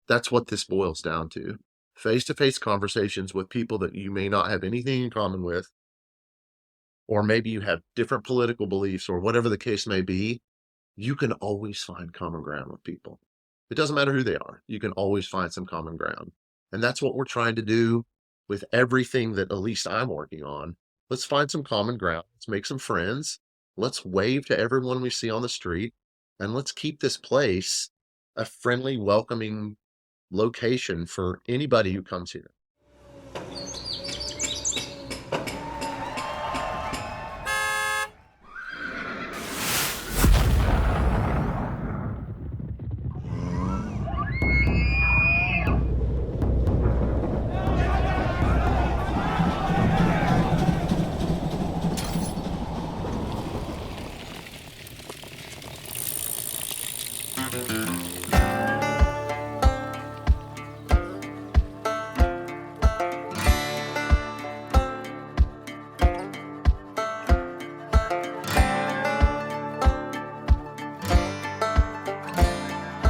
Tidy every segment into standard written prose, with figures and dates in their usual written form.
That's what this boils down to. Face-to-face conversations with people that you may not have anything in common with, or maybe you have different political beliefs or whatever the case may be. You can always find common ground with people. It doesn't matter who they are. You can always find some common ground. And that's what we're trying to do with everything that at least I'm working on. Let's find some common ground. Let's make some friends. Let's wave to everyone we see on the street. And let's keep this place a friendly, welcoming location for anybody who comes here.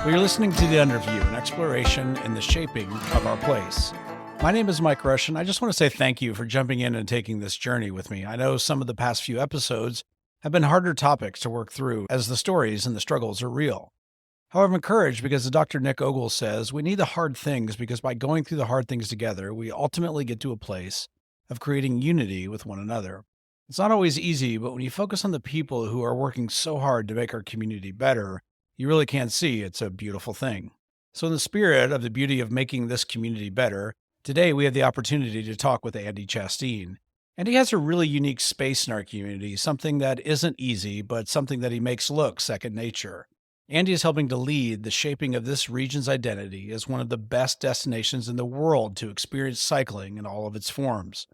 Well, you're listening to The Underview, an exploration in the shaping of our place. My name is Mike Rush, and I just want to say thank you for jumping in and taking this journey with me. I know some of the past few episodes have been harder topics to work through, as the stories and the struggles are real. However, I'm encouraged because as Dr. Nick Ogle says, we need the hard things because by going through the hard things together, we ultimately get to a place of creating unity with one another. It's not always easy, but when you focus on the people who are working so hard to make our community better, you really can't see it's a beautiful thing. So in the spirit of the beauty of making this community better, today we have the opportunity to talk with Andy Chasteen. And he has a really unique space in our community, something that isn't easy, but something that he makes look second nature. Andy is helping to lead the shaping of this region's identity as one of the best destinations in the world to experience cycling in all of its forms.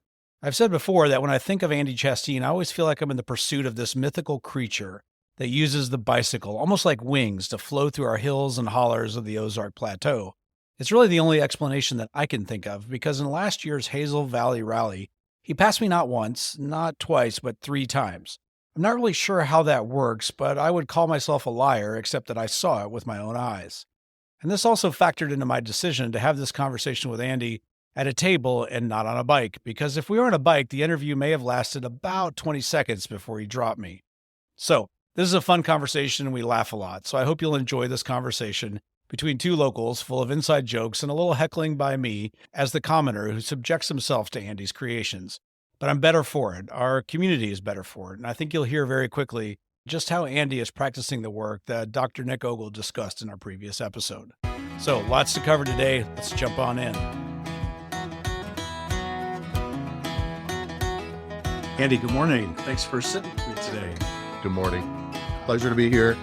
I've said before that when I think of Andy Chasteen, I always feel like I'm in the pursuit of this mythical creature that uses the bicycle, almost like wings, to flow through our hills and hollers of the Ozark Plateau. It's really the only explanation that I can think of, because in last year's Hazel Valley Rally, he passed me not once, not twice, but 3 times. I'm not really sure how that works, but I would call myself a liar, except that I saw it with my own eyes. And this also factored into my decision to have this conversation with Andy at a table and not on a bike, because if we were on a bike, the interview may have lasted about 20 seconds before he dropped me. So, this is a fun conversation and we laugh a lot, so I hope you'll enjoy this conversation between 2 locals full of inside jokes and a little heckling by me as the commoner who subjects himself to Andy's creations. But I'm better for it. Our community is better for it. And I think you'll hear very quickly just how Andy is practicing the work that Dr. Nick Ogle discussed in our previous episode. So lots to cover today. Let's jump on in. Andy, good morning. Thanks for sitting with me today. Good morning. Pleasure to be here.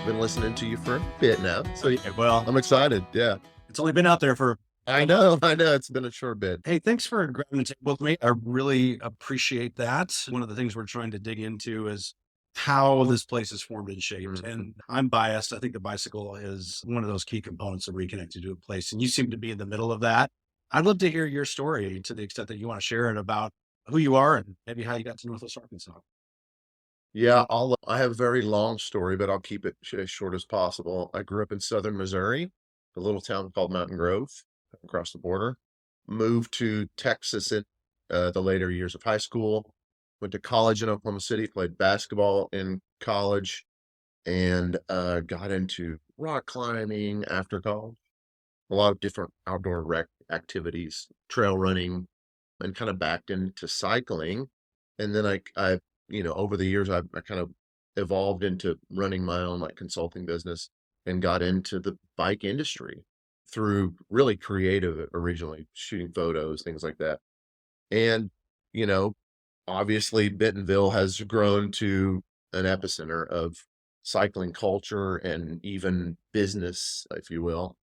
Been listening to you for a bit now, so Yeah, well, I'm excited. Yeah, it's only been out there for I know. It's been a short bit. Hey, thanks for grabbing the table with me. I really appreciate that. One of the things we're trying to dig into is how this place is formed and shaped. And I'm biased. I think the bicycle is one of those key components of reconnecting to a place. And you seem to be in the middle of that. I'd love to hear your story to the extent that you want to share it about who you are and maybe how you got to Northwest Arkansas. Yeah, I have a very long story, but I'll keep it as short as possible. I grew up in southern Missouri, a little town called Mountain Grove, across the border. Moved to Texas in the later years of high school. Went to college in Oklahoma City, played basketball in college, and got into rock climbing after college. A lot of different outdoor rec activities, trail running, and kind of backed into cycling. And then I over the years, I kind of evolved into running my own like consulting business and got into the bike industry through really creative originally shooting photos, things like that. And, you know, obviously Bentonville has grown to an epicenter of cycling culture and even business, if you will.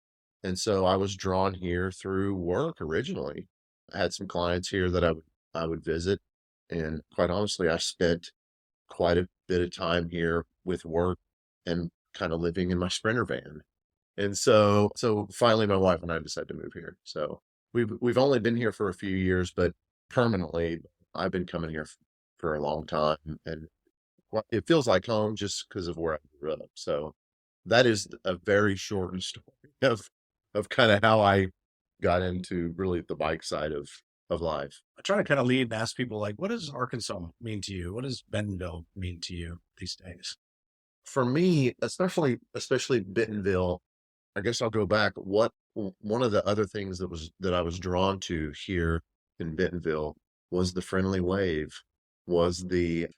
And so I was drawn here through work originally. I had some clients here that I would visit. And quite honestly, I spent quite a bit of time here with work and kind of living in my Sprinter van. And so finally my wife and I decided to move here. So we've only been here for a few years, but permanently I've been coming here for a long time, and it feels like home just because of where I grew up. So that is a very short story of of kind of how I got into really the bike side of life. I try to kind of lead and ask people like, what does Arkansas mean to you? What does Bentonville mean to you these days? For me, especially Bentonville, I guess I'll go back. One of the other things that I was drawn to here in Bentonville was the friendly wave, was the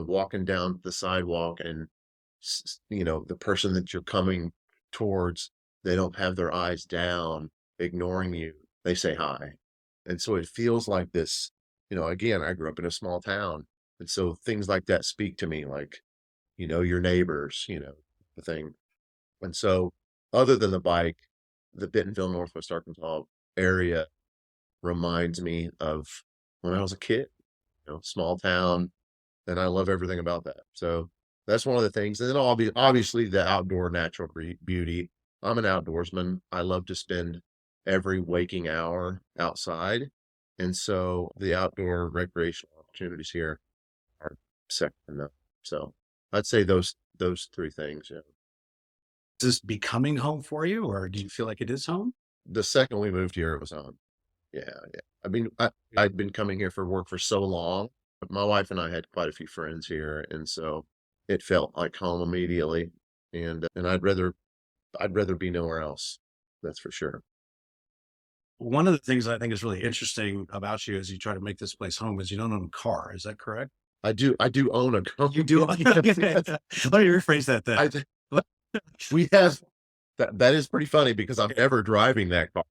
walking down the sidewalk and the person that you're coming towards, they don't have their eyes down, ignoring you. They say hi. And so it feels like this, again, I grew up in a small town. And so things like that speak to me, like, your neighbors, the thing. And so other than the bike, the Bentonville, Northwest Arkansas area reminds me of when I was a kid, small town, and I love everything about that. So that's one of the things. And then obviously the outdoor natural beauty. I'm an outdoorsman. I love to spend every waking hour outside. And so the outdoor recreational opportunities here are second to none. So I'd say those three things. Yeah. Is this becoming home for you, or do you feel like it is home? The second we moved here, it was on. Yeah, yeah. I mean, I'd been coming here for work for so long. But my wife and I had quite a few friends here, and so it felt like home immediately. And I'd rather be nowhere else. That's for sure. One of the things I think is really interesting about you as you try to make this place home is you don't own a car. Is that correct? I do own a You do. company. Let me rephrase that then. I we have that is pretty funny because I'm never driving that car.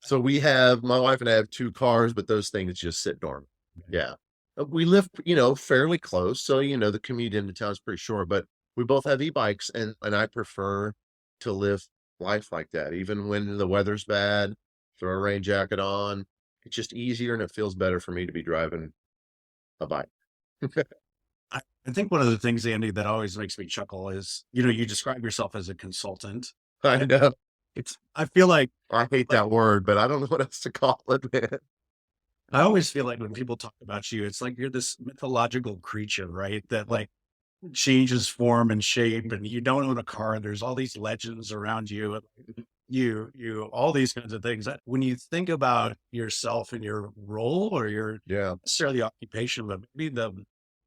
So my wife and I have two cars, but those things just sit dormant. Yeah. We live, fairly close. So, the commute into town is pretty short, but we both have e-bikes and I prefer to live life like that. Even when the weather's bad, throw a rain jacket on. It's just easier and it feels better for me to be driving a bike. I think one of the things, Andy, that always makes me chuckle is, you describe yourself as a consultant. I know. I feel like I hate that word, but I don't know what else to call it, man. I always feel like when people talk about you, it's like you're this mythological creature, right? That like changes form and shape, and you don't own a car. There's all these legends around you, and all these kinds of things. That when you think about yourself and your role or your Yeah. necessarily occupation, but maybe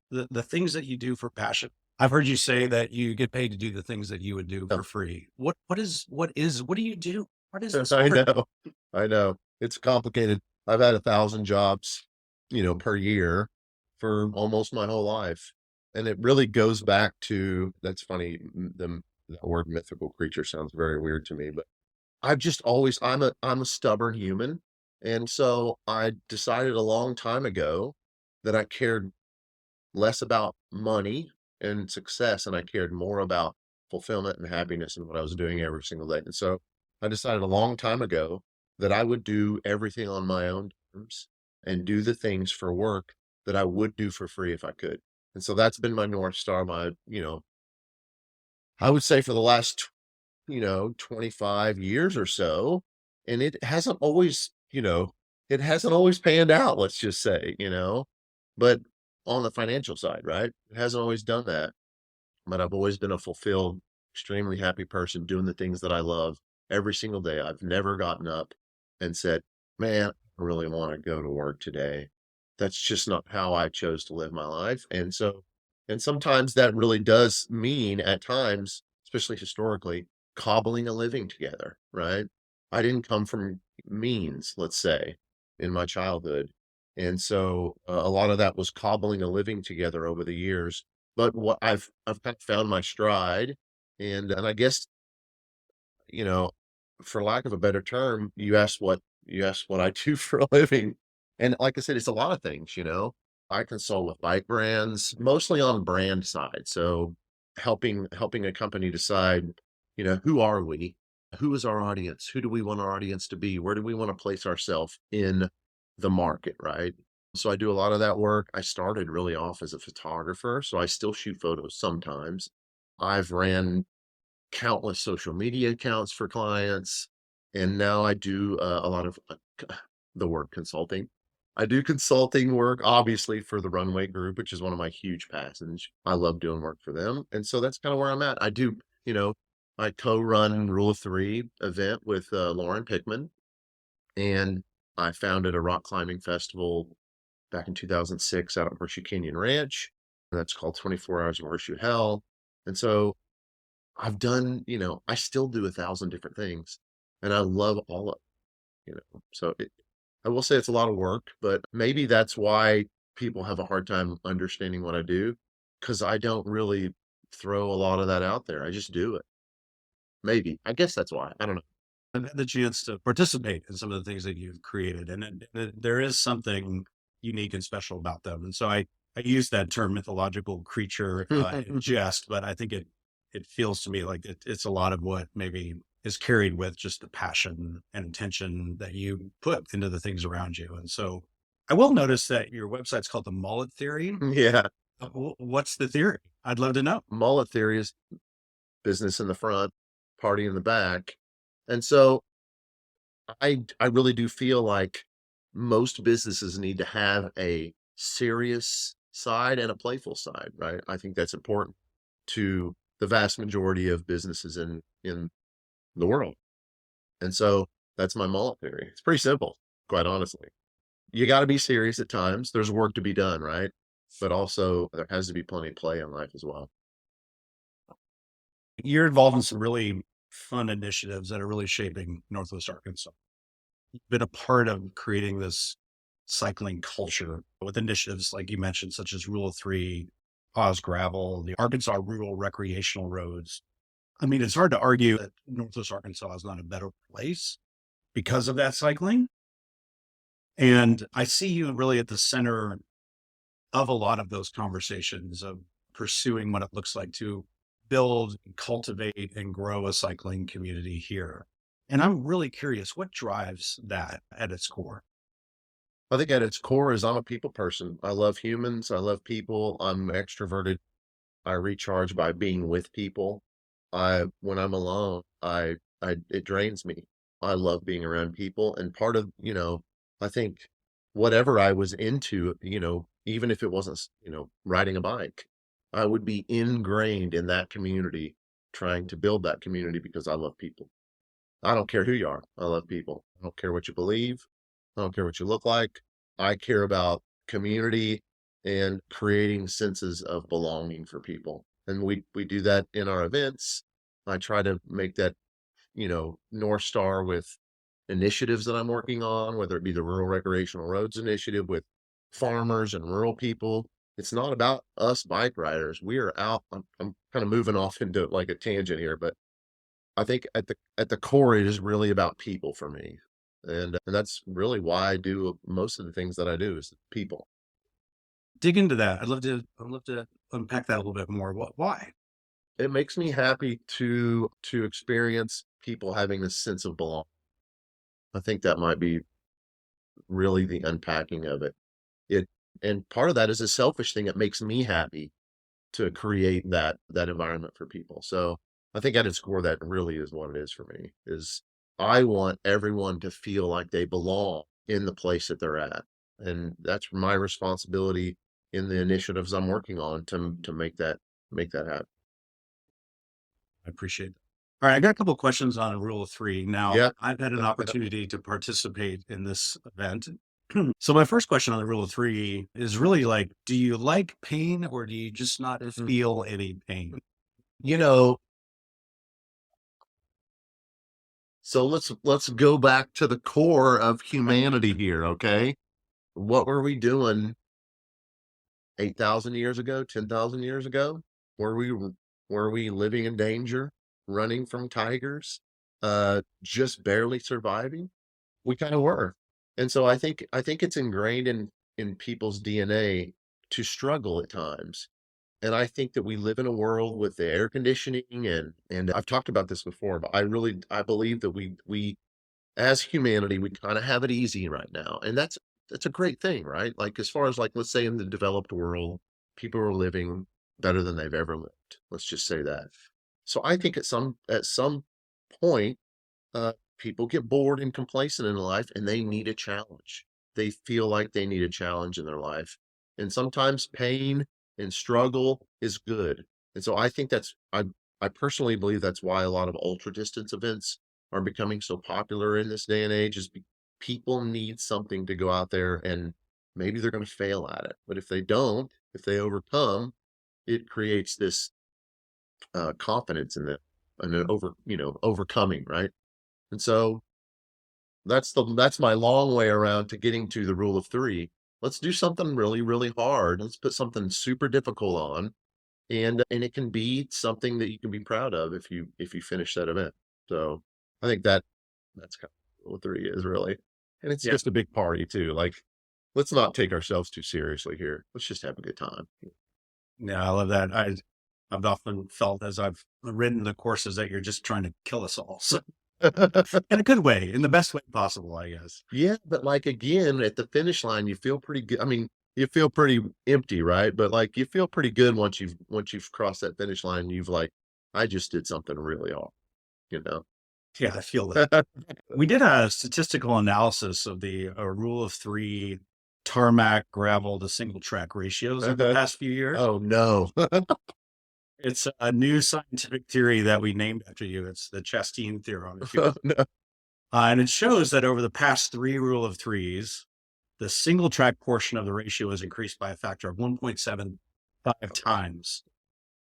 the things that you do for passion. I've heard you say that you get paid to do the things that you would do Yeah. for free. What do you do? What is this I work? know. I know. It's complicated. I've had 1,000 jobs, per year for almost my whole life. And it really goes back to, that's funny. That word mythical creature sounds very weird to me, but I've just always, I'm a stubborn human. And so I decided a long time ago that I cared less about money and success, and I cared more about fulfillment and happiness in what I was doing every single day. And so I decided a long time ago that I would do everything on my own terms and do the things for work that I would do for free if I could. And so that's been my North Star, I would say for the last, 25 years or so. And it hasn't always panned out, let's just say, but on the financial side, right? It hasn't always done that, but I've always been a fulfilled, extremely happy person doing the things that I love every single day. I've never gotten up and said, man, I really want to go to work today. That's just not how I chose to live my life. And sometimes that really does mean at times, especially historically, cobbling a living together, right? I didn't come from means, let's say, in my childhood. And so a lot of that was cobbling a living together over the years. But what I've kind of found my stride, and I guess, you know, for lack of a better term, you asked what I do for a living. And like I said, it's a lot of things. I consult with bike brands, mostly on brand side. So helping a company decide, who are we? Who is our audience? Who do we want our audience to be? Where do we want to place ourselves in the market, right? So I do a lot of that work. I started really off as a photographer, so I still shoot photos sometimes. I've ran countless social media accounts for clients, and now I do a lot of the word consulting. I do consulting work, obviously, for the Runway Group, which is one of my huge passions. I love doing work for them, and so that's kind of where I'm at. I do, I co-run Rule of Three event with Lauren Pickman, and I founded a rock climbing festival back in 2006 out at Horseshoe Canyon Ranch. That's called 24 Hours of Horseshoe Hell. And so I've done, I still do 1,000 different things, and I love all of So I will say it's a lot of work, but maybe that's why people have a hard time understanding what I do, because I don't really throw a lot of that out there. I just do it. Maybe. I guess that's why. I don't know. I've had the chance to participate in some of the things that you've created, and there is something unique and special about them. And so I use that term mythological creature in jest, but I think it feels to me like it's a lot of what maybe is carried with just the passion and intention that you put into the things around you. And so I will notice that your website's called the Mullet Theory. Yeah. What's the theory? I'd love to know. Mullet theory is business in the front, party in the back. And so I really do feel like most businesses need to have a serious side and a playful side, right? I think that's important to the vast majority of businesses in the world. And so that's my mullet theory. It's pretty simple, quite honestly. You got to be serious at times. There's work to be done, right? But also there has to be plenty of play in life as well. You're involved in some really fun initiatives that are really shaping Northwest Arkansas. You've been a part of creating this cycling culture with initiatives like you mentioned, such as Rule of Three, Pause Gravel, the Arkansas Rural Recreational Roads. I mean, it's hard to argue that Northwest Arkansas is not a better place because of that cycling. And I see you really at the center of a lot of those conversations of pursuing what it looks like to build, cultivate, and grow a cycling community here. And I'm really curious, what drives that at its core? I think at its core is I'm a people person. I love humans. I love people. I'm extroverted. I recharge by being with people. When I'm alone, it drains me. I love being around people. And part of, I think whatever I was into, even if it wasn't, riding a bike, I would be ingrained in that community, trying to build that community because I love people. I don't care who you are. I love people. I don't care what you believe. I don't care what you look like. I care about community and creating senses of belonging for people. And we do that in our events. I try to make that, North Star with initiatives that I'm working on, whether it be the Rural Recreational Roads Initiative with farmers and rural people. It's not about us bike riders. We are out. I'm kind of moving off into like a tangent here, but I think at the core, it is really about people for me, and that's really why I do most of the things that I do is people. Dig into that. I'd love to unpack that a little bit more. Why? It makes me happy to experience people having this sense of belonging. I think that might be really the unpacking of it. It and part of that is a selfish thing. It makes me happy to create that environment for people. So I think at its core, that really is what it is for me, is I want everyone to feel like they belong in the place that they're at. And that's my responsibility in the initiatives I'm working on to make that happen. I appreciate it. All right, I got a couple of questions on Rule of Three. Now, Yeah. I've had an opportunity to participate in this event. So my first question on the Rule of Three is really like, do you like pain or do you just not feel any pain? You know, so let's go back to the core of humanity here, okay? What were we doing 8,000 years ago, 10,000 years ago? Were we were we living in danger, running from tigers, just barely surviving? We kind of were. And so I think it's ingrained in people's DNA to struggle at times. And I think that we live in a world with the air conditioning and I've talked about this before, but I believe that we as humanity, we kind of have it easy right now. And that's a great thing, right? Like as far as like let's say in the developed world, people are living better than they've ever lived. Let's just say that. So I think at some point, people get bored and complacent in life and they need a challenge. They feel like they need a challenge in their life. And sometimes pain and struggle is good. And so I think I personally believe that's why a lot of ultra distance events are becoming so popular in this day and age is people need something to go out there and maybe they're going to fail at it. But if they don't, if they overcome, it creates this confidence in them and an overcoming, right? And so that's my long way around to getting to the rule of three. Let's do something really, really hard. Let's put something super difficult on, and it can be something that you can be proud of if you finish that event. So I think that's kind of what three is really, and it's Yeah. just a big party too. Like, let's not take ourselves too seriously here. Let's just have a good time. Yeah, I love that. I've often felt as I've ridden the courses that you're just trying to kill us all. So in a good way, in the best way possible, I guess. Yeah, but like again, at the finish line, you feel pretty good. I mean, you feel pretty empty, right? But like you feel pretty good once you've crossed that finish line. You've like, I just did something really hard, you know. Yeah, I feel that. We did a statistical analysis of the rule of three tarmac gravel to single track ratios over the past few years. Oh no. It's a new scientific theory that we named after you. It's the Chasteen theorem, if you will. Oh, no. And it shows that over the past three rule of threes, the single track portion of the ratio has increased by a factor of 1.75 times.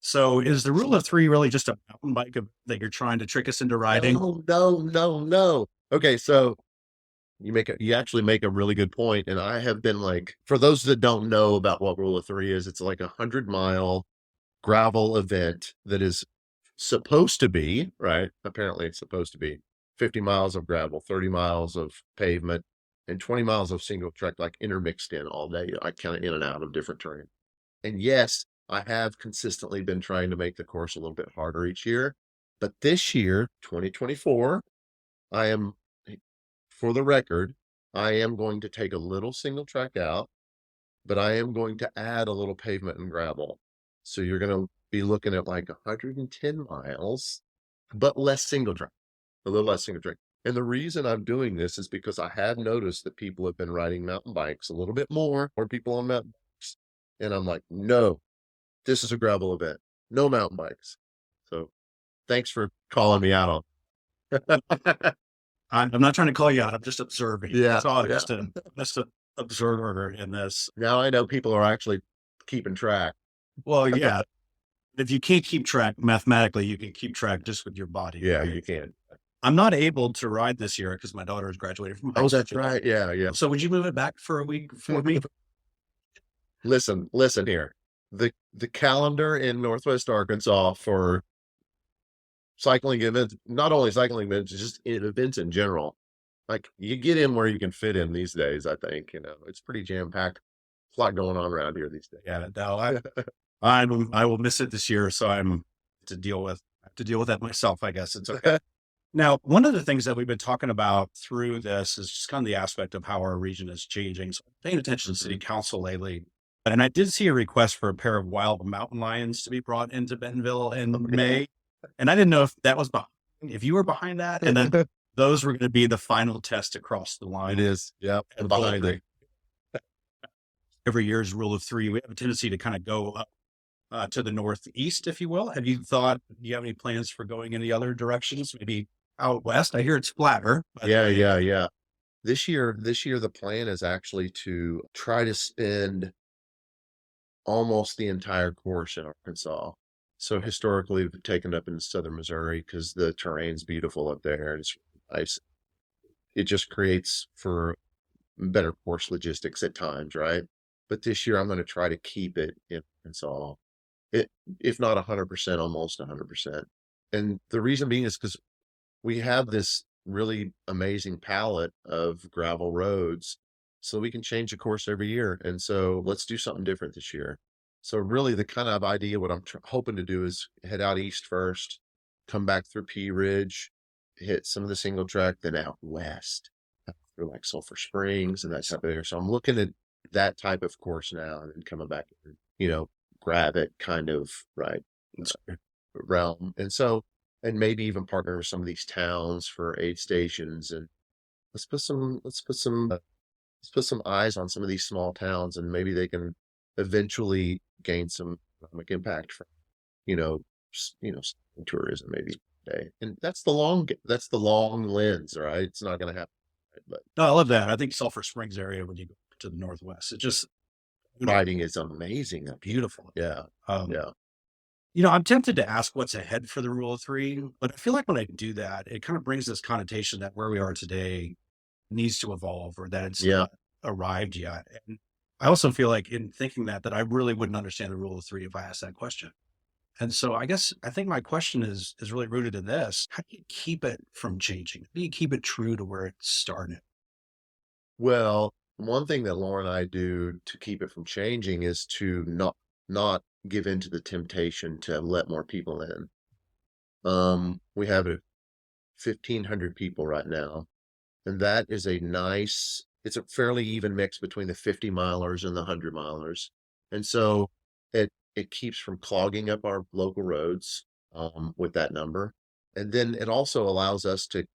So is the rule of three really just a mountain bike that you're trying to trick us into riding? No, no, no, no. Okay, so you actually make a really good point, and I have been like, for those that don't know about what rule of three is, it's like 100-mile gravel event that is supposed to be, right? Apparently it's supposed to be 50 miles of gravel, 30 miles of pavement, and 20 miles of single track, like intermixed in all day. I kind of in and out of different terrain. And yes, I have consistently been trying to make the course a little bit harder each year. But this year, 2024, I am, for the record, I am going to take a little single track out, but I am going to add a little pavement and gravel. So you're going to be looking at like 110 miles, but less single track, a little less single track. And the reason I'm doing this is because I have noticed that people have been riding mountain bikes a little bit more people on mountain bikes. And I'm like, no, this is a gravel event, no mountain bikes. So thanks for calling me out on. I'm not trying to call you out. I'm just observing. Yeah, That's all. yeah. Just an observer in this. Now I know people are actually keeping track. Well, yeah. If you can't keep track mathematically, you can keep track just with your body. Yeah, right? you can. I'm not able to ride this year because my daughter is graduating from high Oh, school. that's right. Yeah, yeah. So would you move it back for a week for me? Listen here. The calendar in Northwest Arkansas for cycling events, not only cycling events, just events in general. Like you get in where you can fit in these days, I think, it's pretty jam packed. There's a lot going on around here these days. Yeah, no, I will miss it this year, so I'm I have to deal with that myself, I guess. It's okay. Now, one of the things that we've been talking about through this is just kind of the aspect of how our region is changing. So I'm paying attention to city council lately. And I did see a request for a pair of wild mountain lions to be brought into Bentonville in May. And I didn't know if that was if you were behind that. And then those were going to be the final test across the line. It is. Yeah. And Behind it. Every year's rule of three, we have a tendency to kind of go up to the northeast, if you will. Do you have any plans for going in the other directions? Maybe out west? I hear it's flatter. Yeah. This year, the plan is actually to try to spend almost the entire course in Arkansas. So historically, we've taken up in southern Missouri because the terrain's beautiful up there and it's nice. It just creates for better course logistics at times, right? But this year, I'm going to try to keep it in Arkansas. It, if not 100%, almost 100%. And the reason being is because we have this really amazing palette of gravel roads, so we can change the course every year. And so let's do something different this year. So really the kind of idea, what I'm hoping to do is head out east first, come back through Pea Ridge, hit some of the single track, then out west through like Sulphur Springs and that type of area. So I'm looking at that type of course now and then coming back, grab it kind of right realm. And maybe even partner with some of these towns for aid stations, and let's put some eyes on some of these small towns, and maybe they can eventually gain some economic impact from, tourism maybe day. And that's the long lens, right? It's not going to happen, right? But No, I love that. I think Sulphur Springs area when you go to the Northwest, it's just beautiful. riding is amazing up here. Beautiful. Yeah. Um, Yeah. I'm tempted to ask what's ahead for the rule of three, but I feel like when I do that, it kind of brings this connotation that where we are today needs to evolve or that it's Yeah. not arrived yet. And I also feel like in thinking that I really wouldn't understand the rule of three if I asked that question. And so I think my question is really rooted in this. How do you keep it from changing? How do you keep it true to where it started? Well, one thing that Laura and I do to keep it from changing is to not give in to the temptation to let more people in. We have 1,500 people right now, and that is it's a fairly even mix between the 50 milers and the 100 milers. And so it keeps from clogging up our local roads with that number. And then it also allows us to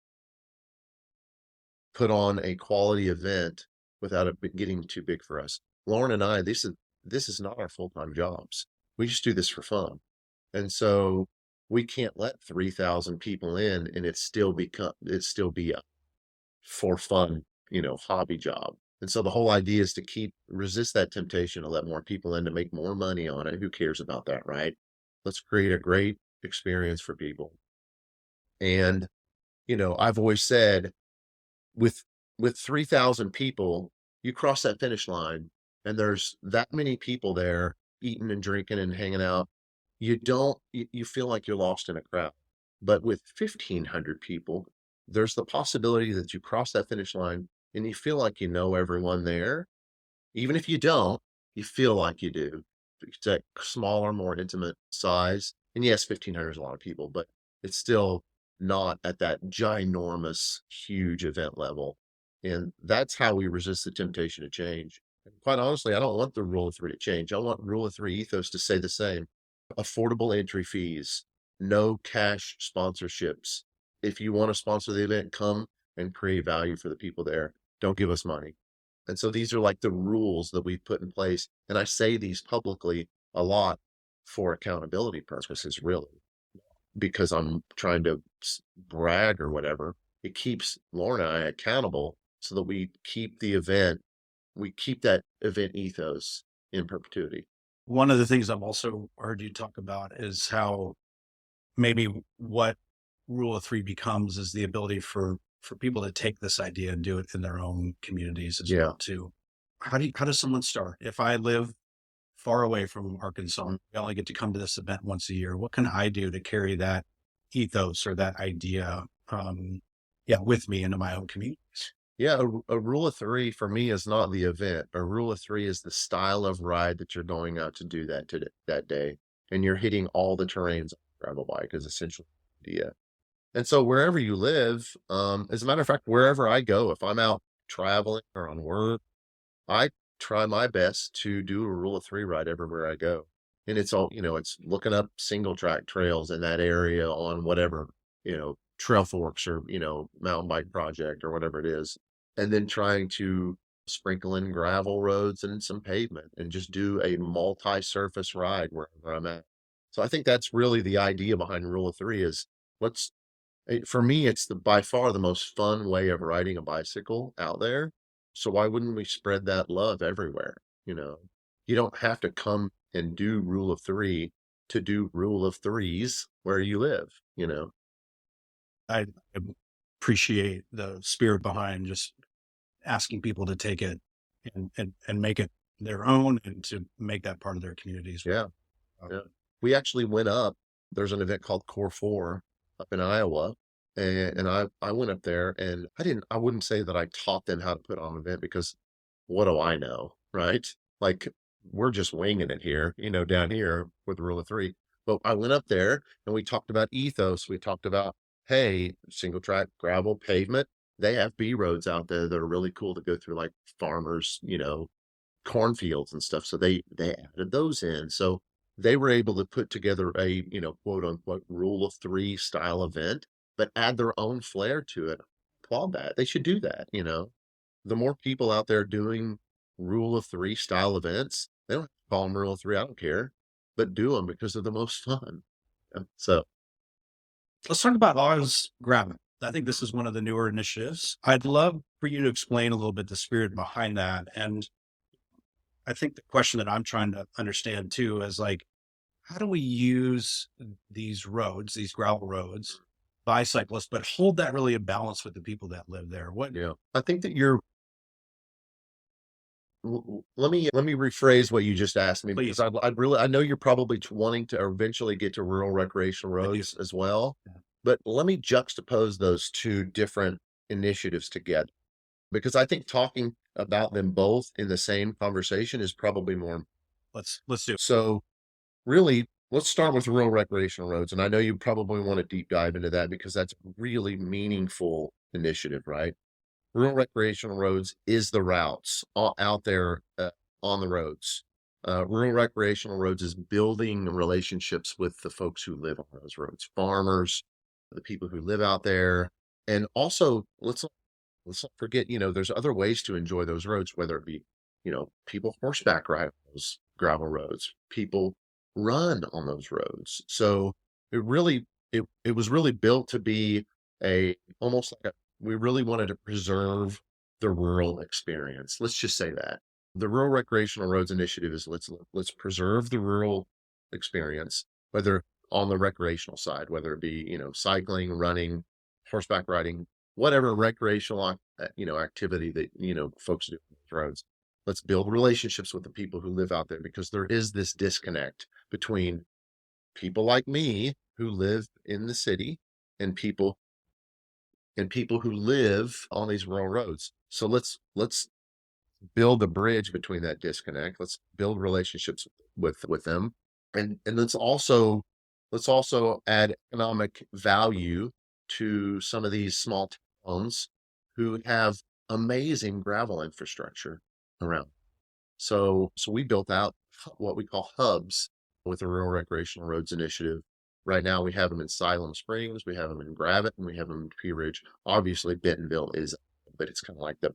put on a quality event without it getting too big for us. Lauren and I, this is not our full-time jobs. We just do this for fun. And so we can't let 3,000 people in and it still be a for fun, hobby job. And so the whole idea is to resist that temptation to let more people in to make more money on it. Who cares about that, right? Let's create a great experience for people. And, I've always said with 3,000 people, you cross that finish line and there's that many people there eating and drinking and hanging out. You feel like you're lost in a crowd. But with 1,500 people, there's the possibility that you cross that finish line and you feel like you know everyone there. Even if you don't, you feel like you do. It's that smaller, more intimate size. And yes, 1,500 is a lot of people, but it's still not at that ginormous, huge event level. And that's how we resist the temptation to change. And quite honestly, I don't want the rule of three to change. I want rule of three ethos to stay the same. Affordable entry fees, no cash sponsorships. If you want to sponsor the event, come and create value for the people there. Don't give us money. And so these are like the rules that we've put in place. And I say these publicly a lot for accountability purposes, really, because I'm trying to brag or whatever. It keeps Lauren and I accountable so that we keep that event ethos in perpetuity. One of the things I've also heard you talk about is how maybe what rule of three becomes is the ability for people to take this idea and do it in their own communities as Yeah. well too. How does someone start? If I live far away from Arkansas, Mm. I only get to come to this event once a year. What can I do to carry that ethos or that idea, with me into my own communities? Yeah, a rule of three for me is not the event. A rule of three is the style of ride that you're going out to do that day, and you're hitting all the terrains on a gravel bike is essentially the idea. And so wherever you live, as a matter of fact, wherever I go, if I'm out traveling or on work, I try my best to do a rule of three ride everywhere I go. And it's looking up single track trails in that area on whatever, Trail Forks or, mountain bike project or whatever it is. And then trying to sprinkle in gravel roads and some pavement and just do a multi-surface ride wherever I'm at. So I think that's really the idea behind rule of three is let's for me, it's by far the most fun way of riding a bicycle out there. So why wouldn't we spread that love everywhere? You know, you don't have to come and do rule of three to do rule of threes where you live. I appreciate the spirit behind just asking people to take it and make it their own and to make that part of their communities. Yeah. Uh, Yeah. We actually went up. There's an event called Core 4 up in Iowa. And I went up there and I wouldn't say that I taught them how to put on an event because what do I know? Right. Like we're just winging it here, down here with rule of three. But I went up there and we talked about ethos. We talked about, hey, single track gravel pavement. They have B roads out there that are really cool to go through, like farmers, cornfields and stuff. So they added those in. So they were able to put together a, quote unquote rule of three style event, but add their own flair to it. Applaud that. They should do that. The more people out there doing rule of three style events, they don't have to call them rule of three. I don't care, but do them because they're the most fun. So Let's talk about Oz Gravel. I think this is one of the newer initiatives. I'd love for you to explain a little bit the spirit behind that. And I think the question that I'm trying to understand too is like, how do we use these roads, these gravel roads, bicyclists, but hold that really in balance with the people that live there? What, yeah, I think that you're. Let me rephrase what you just asked me because please, I'd really I know you're probably wanting to eventually get to rural recreational I do. roads as well, Yeah. but let me juxtapose those two different initiatives together because I think talking about them both in the same conversation is probably more. Let's do it. So really, let's start with rural recreational roads, and I know you probably want to deep dive into that because that's a really meaningful initiative, right? Rural recreational roads is the routes out there on the roads. Rural recreational roads is building relationships with the folks who live on those roads, farmers, the people who live out there. And also, let's not forget, there's other ways to enjoy those roads, whether it be, people horseback ride on those gravel roads, people run on those roads. So it was really built to be a almost like a we really wanted to preserve the rural experience. Let's just say that. The Rural Recreational Roads Initiative is let's preserve the rural experience, whether on the recreational side, whether it be, cycling, running, horseback riding, whatever recreational activity that folks do on those roads. Let's build relationships with the people who live out there because there is this disconnect between people like me who live in the city and people who live on these rural roads. So let's build a bridge between that disconnect. Let's build relationships with them, and let's also add economic value to some of these small towns who have amazing gravel infrastructure around. So we built out what we call hubs with the Rural Recreational Roads Initiative. Right now, we have them in Siloam Springs, we have them in Gravette, and we have them in Pea Ridge. Obviously, Bentonville is, but it's kind of like the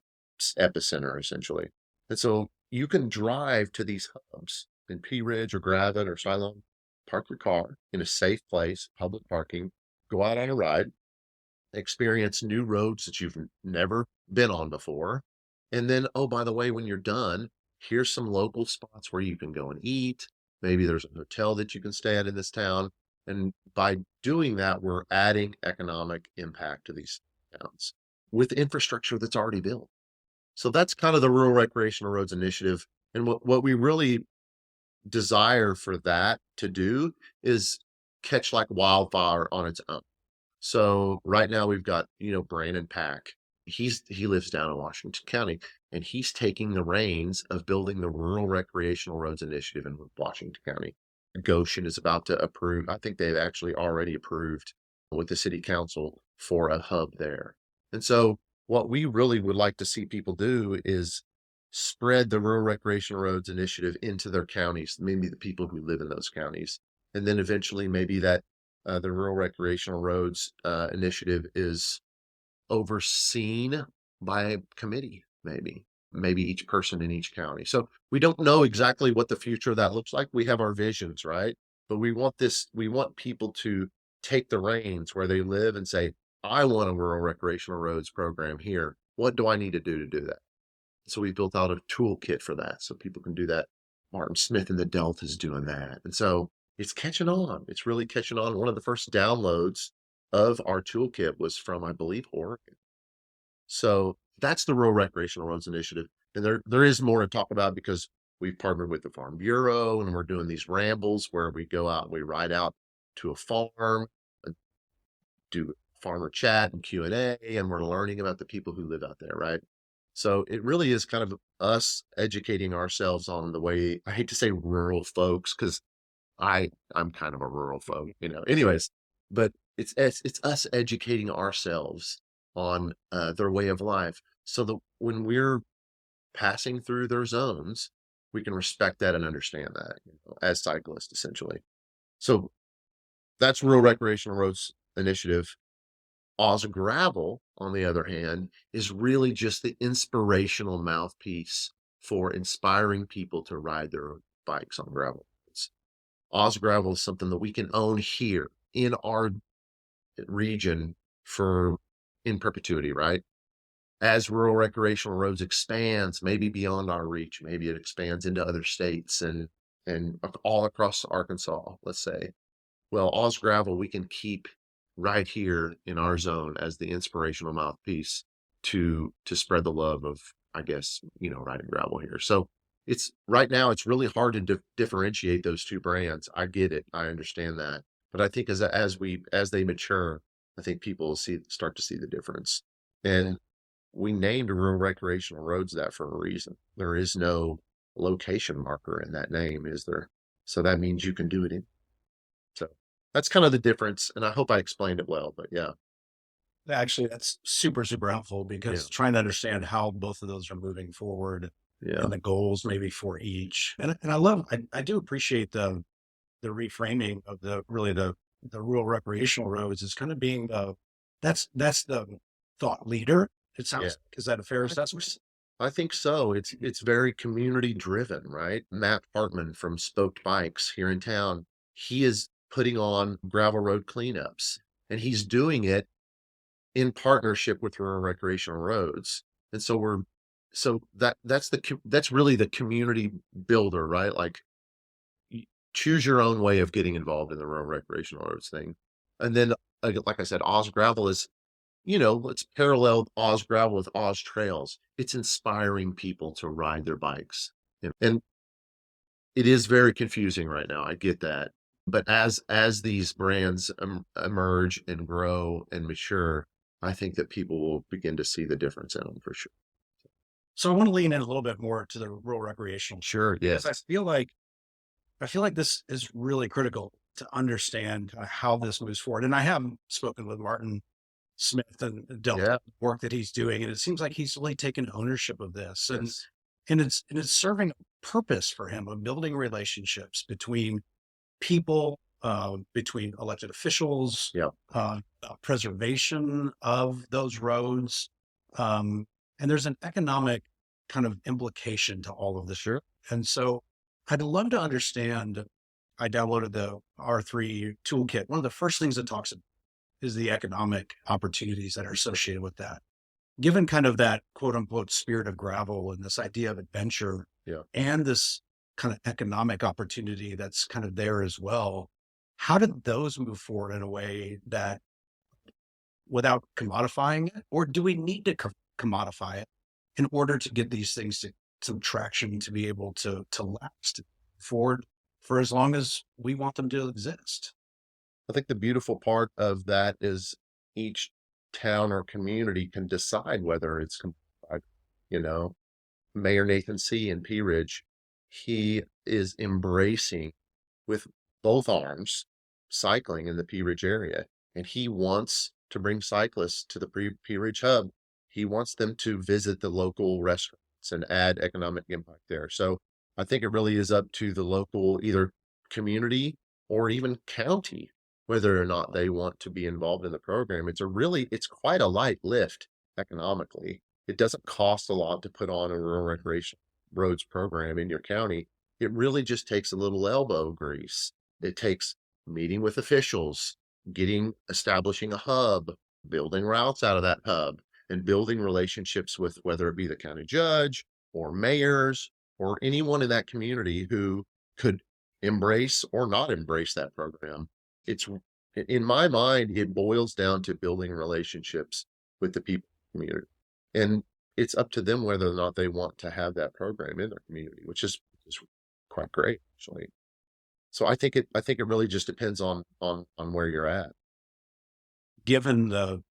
epicenter essentially. And so you can drive to these hubs in Pea Ridge or Gravette or Siloam, park your car in a safe place, public parking, go out on a ride, experience new roads that you've never been on before. And then, oh, by the way, when you're done, here's some local spots where you can go and eat. Maybe there's a hotel that you can stay at in this town. And by doing that, we're adding economic impact to these towns with infrastructure that's already built. So that's kind of the Rural Recreational Roads Initiative. And what we really desire for that to do is catch like wildfire on its own. So right now we've got, Brandon Pack. He lives down in Washington County, and he's taking the reins of building the Rural Recreational Roads Initiative in Washington County. Goshen is about to approve. I think they've actually already approved with the city council for a hub there. And so what we really would like to see people do is spread the Rural Recreational Roads Initiative into their counties, maybe the people who live in those counties. And then eventually maybe that the Rural Recreational Roads Initiative is overseen by a committee, maybe each person in each county. So we don't know exactly what the future of that looks like. We have our visions, right? But we want people to take the reins where they live and say, I want a rural recreational roads program here. What do I need to do that? So we built out a toolkit for that so people can do that. Martin Smith in the Delta is doing that. And so it's catching on. It's really catching on. One of the first downloads of our toolkit was from, I believe, Oregon. So that's the Rural Recreational Roads Initiative. And there is more to talk about because we've partnered with the Farm Bureau and we're doing these rambles where we go out and we ride out to a farm, and do farmer chat and Q&A, and we're learning about the people who live out there, right? So it really is kind of us educating ourselves on the way, I hate to say rural folks, because I'm kind of a rural folk, anyways, but it's us educating ourselves on their way of life so that when we're passing through their zones, we can respect that and understand that, as cyclists essentially. So that's Rural Recreational Roads Initiative. Oz Gravel, on the other hand, is really just the inspirational mouthpiece for inspiring people to ride their bikes on gravel roads. Oz gravel is something that we can own here in our region for in perpetuity, right? As rural recreational roads expands, maybe beyond our reach, maybe it expands into other states and all across Arkansas, let's say. Well, Oz gravel we can keep right here in our zone as the inspirational mouthpiece to spread the love of, I guess, riding gravel here. So it's right now it's really hard to differentiate those two brands. I get it, I understand that, but I think as they mature, I think people will start to see the difference. And we named rural recreational roads that for a reason. There is no location marker in that name, is there? So that means you can do it in. So that's kind of the difference, and I hope I explained it well, but yeah, Actually, that's super, super helpful yeah, because trying to understand how both of those are moving forward yeah, and the goals maybe for each. And I love, I do appreciate the reframing of the rural recreational roads is kind of being that's the thought leader. It yeah. sounds like. Is that a fair I assessment? I think so. It's very community driven, right? Matt Hartman from Spoked Bikes here in town, he is putting on gravel road cleanups, and he's doing it in partnership with rural recreational roads. And so that's really the community builder, right? Like choose your own way of getting involved in the rural recreational roads thing. And then, like I said, Oz Gravel is, let's parallel Oz Gravel with Oz Trails. It's inspiring people to ride their bikes. And it is very confusing right now. I get that. But as these brands emerge and grow and mature, I think that people will begin to see the difference in them for sure. So I want to lean in a little bit more to the rural recreational Sure. because Yes. I feel like this is really critical to understand how this moves forward. And I have spoken with Martin Smith and dealt Yeah. with the work that he's doing, and it seems like he's really taken ownership of this, Yes. and it's serving a purpose for him of building relationships between people, between elected officials, Yeah. preservation of those roads, and there's an economic kind of implication to all of this. Sure. And so, I'd love to understand. I downloaded the R3 toolkit. One of the first things it talks about is the economic opportunities that are associated with that. Given kind of that quote unquote spirit of gravel and this idea of adventure Yeah. and this kind of economic opportunity that's kind of there as well, how did those move forward in a way that without commodifying it, or do we need to commodify it in order to get these things to some traction to be able to last forward for as long as we want them to exist? I think the beautiful part of that is each town or community can decide whether it's, you know, Mayor Nathan C. in Pea Ridge, he is embracing with both arms cycling in the Pea Ridge area. And he wants to bring cyclists to the Pea Ridge hub. He wants them to visit the local restaurants and add economic impact there. So I think it really is up to the local either community or even county whether or not they want to be involved in the program. It's quite a light lift economically. It doesn't cost a lot to put on a rural recreation roads program in your county. It really just takes a little elbow grease. It takes meeting with officials, establishing a hub, building routes out of that hub, and building relationships with whether it be the county judge or mayors or anyone in that community who could embrace or not embrace that program. It's in my mind, it boils down to building relationships with the people in the community. And it's up to them whether or not they want to have that program in their community, which is quite great actually. So I think it really just depends on where you're at. Given the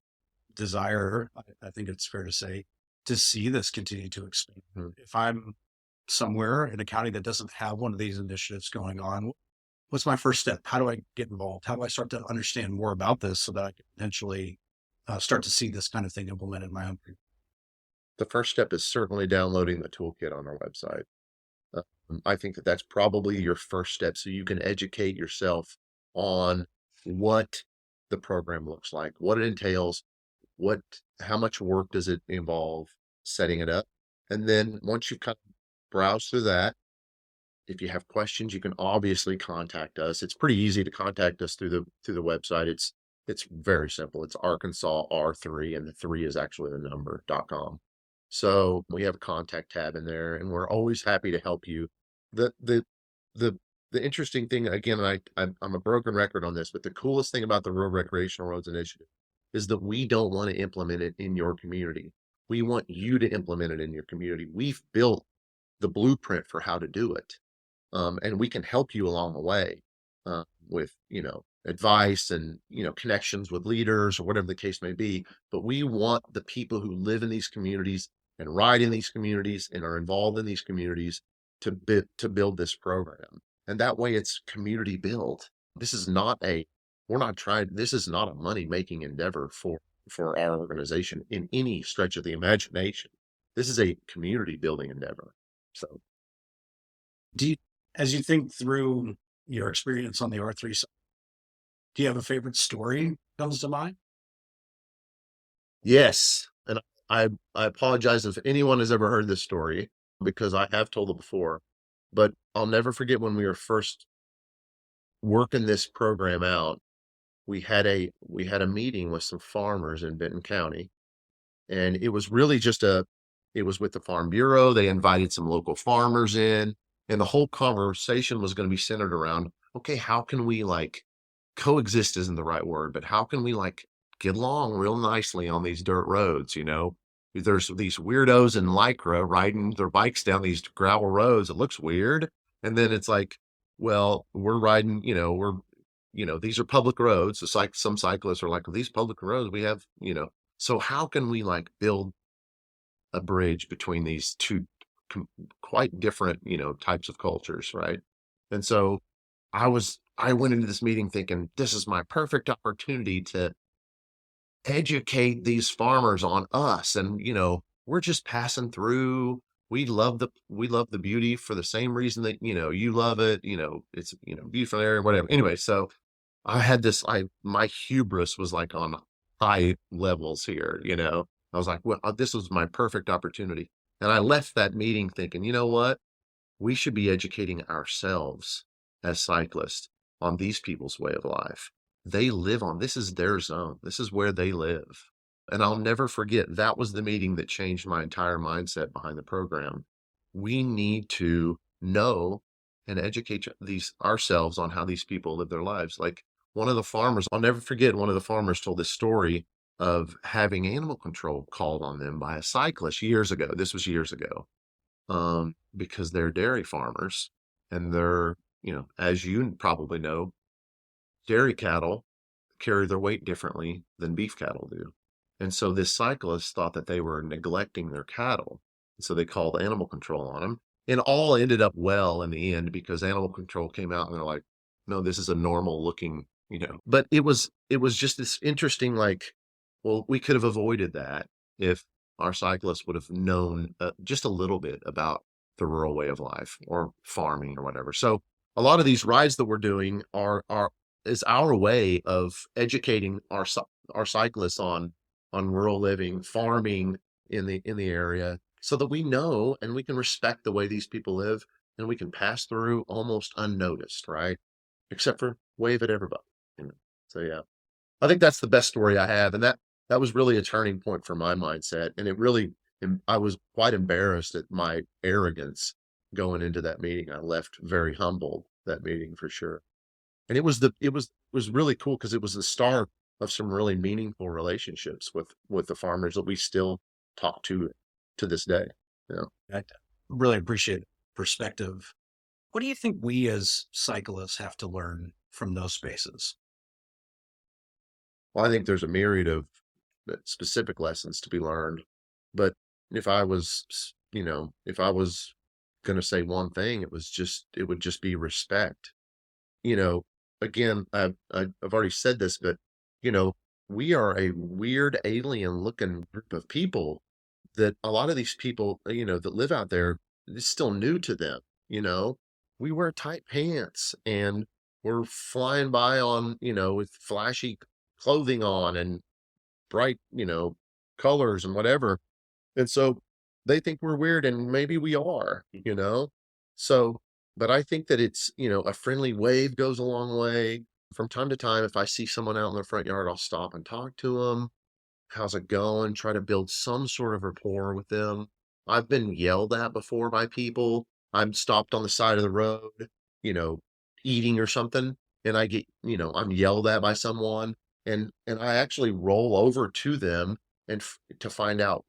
desire, I think it's fair to say, to see this continue to expand. Mhm. If I'm somewhere in a county that doesn't have one of these initiatives going on, what's my first step? How do I get involved? How do I start to understand more about this so that I can potentially start to see this kind of thing implemented in my own? The first step is certainly downloading the toolkit on our website. I think that that's probably your first step so you can educate yourself on what the program looks like, what it entails, what how much work does it involve setting it up. And then once you've kind of browsed through that, if you have questions, you can obviously contact us. It's pretty easy to contact us through the website. It's very simple. It's Arkansas R3, and the three is actually the number.com. So we have a contact tab in there, and we're always happy to help you. The the the the interesting thing, again, I'm a broken record on this, but the coolest thing about the Rural Recreational Roads Initiative is that we don't want to implement it in your community. We want you to implement it in your community. We've built the blueprint for how to do it. And we can help you along the way with, advice and, connections with leaders or whatever the case may be. But we want the people who live in these communities and ride in these communities and are involved in these communities to build this program. And that way it's community built. This is not a, we're not trying, this is not a money making endeavor for our organization in any stretch of the imagination. This is a community building endeavor. So Do you, as you think through your experience on the R3 side, do you have a favorite story comes to mind? yes, and I apologize if anyone has ever heard this story because I have told it before, but I'll never forget when we were first working this program out. We had a meeting with some farmers in Benton County, and it was really just it was with the Farm Bureau. They invited some local farmers in, and the whole conversation was going to be centered around, okay, how can we like coexist isn't the right word, but how can we like get along real nicely on these dirt roads? There's these weirdos in Lycra riding their bikes down these gravel roads. It looks weird. And then it's like, well, we're riding, these are public roads. It's like some cyclists are like, well, these public roads we have, so how can we like build a bridge between these two quite different, types of cultures, right? And so I went into this meeting thinking this is my perfect opportunity to educate these farmers on us. And, we're just passing through. We love the beauty for the same reason that, you love it. It's, beautiful area, whatever. Anyway, so I had this, my hubris was like on high levels here, I was like, well, this was my perfect opportunity. And I left that meeting thinking, you know what? We should be educating ourselves as cyclists on these people's way of life. They live on, this is their zone. This is where they live. And I'll never forget that was the meeting that changed my entire mindset behind the program. We need to know and educate these ourselves on how these people live their lives. Like one of the farmers, I'll never forget, one of the farmers told this story of having animal control called on them by a cyclist years ago. This was years ago. Because they're dairy farmers and they're, as you probably know, dairy cattle carry their weight differently than beef cattle do. And so this cyclist thought that they were neglecting their cattle. So they called animal control on them, and all ended up well in the end because animal control came out and they're like, no, this is a normal looking, but it was just this interesting, like, well, we could have avoided that if our cyclists would have known just a little bit about the rural way of life or farming or whatever. So a lot of these rides that we're doing are is our way of educating our cyclists on rural living, farming in the area, so that we know and we can respect the way these people live, and we can pass through almost unnoticed, right? Except for wave at everybody. you know. So yeah, I think that's the best story I have, and that was really a turning point for my mindset, and it really, I was quite embarrassed at my arrogance going into that meeting. I left very humbled that meeting for sure. And it was really cool because it was the start of some really meaningful relationships with the farmers that we still talk to this day. Yeah. I really appreciate perspective. What do you think we as cyclists have to learn from those spaces? Well, I think there's a myriad of specific lessons to be learned, but if I was going to say one thing, it would just be respect. you know, Again, I've already said this, but you know, we are a weird alien looking group of people that a lot of these people, that live out there, it's still new to them. You know, we wear tight pants and we're flying by on, with flashy clothing on and bright, colors and whatever. And so they think we're weird, and maybe we are. So But I think that it's, a friendly wave goes a long way. From time to time, if I see someone out in the front yard, I'll stop and talk to them. How's it going? Try to build some sort of rapport with them. I've been yelled at before by people. I'm stopped on the side of the road, you know, eating or something, and I'm yelled at by someone, and I actually roll over to them to find out,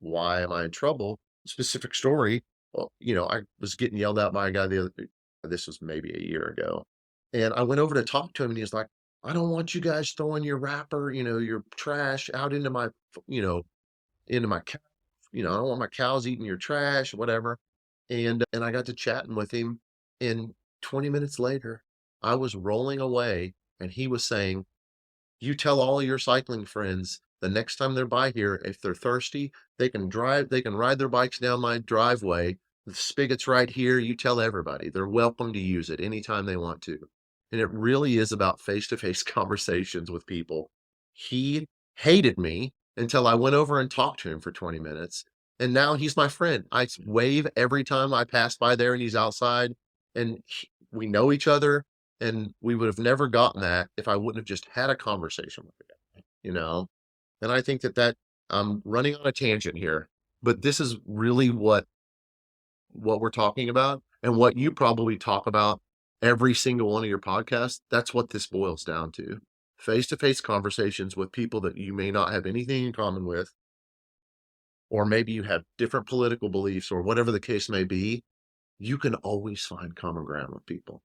why am I in trouble? Specific story. Well, I was getting yelled at by a guy this was maybe a year ago. And I went over to talk to him and he was like, I don't want you guys throwing your wrapper, your trash out into you know, into my cow. I don't want my cows eating your trash, whatever. And I got to chatting with him. And 20 minutes later, I was rolling away and he was saying, you tell all your cycling friends the next time they're by here, if they're thirsty, they can ride their bikes down my driveway. The spigot's right here. You tell everybody. They're welcome to use it anytime they want to. And it really is about face-to-face conversations with people. He hated me until I went over and talked to him for 20 minutes. And now he's my friend. I wave every time I pass by there and he's outside, and we know each other, and we would have never gotten that if I wouldn't have just had a conversation with the guy, And I think that I'm running on a tangent here, but this is really what we're talking about and what you probably talk about every single one of your podcasts. That's what this boils down to. Face-to-face conversations with people that you may not have anything in common with, or maybe you have different political beliefs or whatever the case may be. You can always find common ground with people.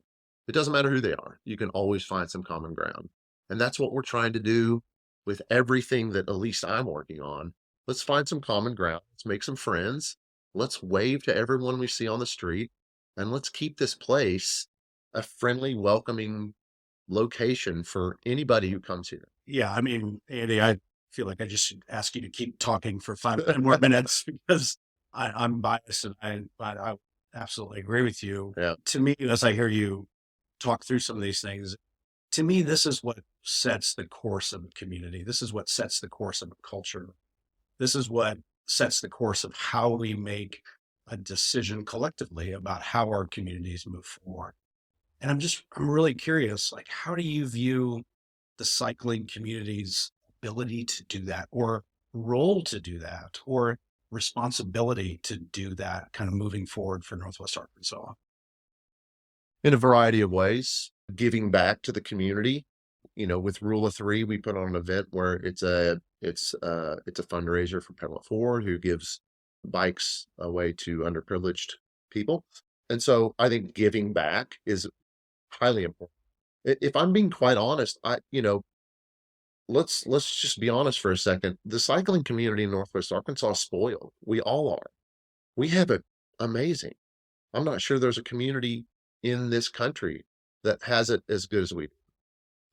It doesn't matter who they are. You can always find some common ground. And that's what we're trying to do with everything that at least I'm working on. Let's find some common ground. Let's make some friends. Let's wave to everyone we see on the street. And let's keep this place a friendly, welcoming location for anybody who comes here. Yeah, I mean, Andy, I feel like I just should ask you to keep talking for 5 more minutes because I'm biased and I absolutely agree with you. Yeah. To me, as I hear you talk through some of these things, to me, this is what sets the course of a community. This is what sets the course of a culture. This is what sets the course of how we make a decision collectively about how our communities move forward. And I'm really curious, like, how do you view the cycling community's ability to do that, or role to do that, or responsibility to do that kind of moving forward for Northwest Arkansas? In a variety of ways, giving back to the community. With Rule of Three, we put on an event where it's a fundraiser for Pedal It Forward, who gives bikes away to underprivileged people. And so I think giving back is highly important. If I'm being quite honest, let's just be honest for a second. The cycling community in Northwest Arkansas is spoiled. We all are. We have it amazing. I'm not sure there's a community in this country that has it as good as we do.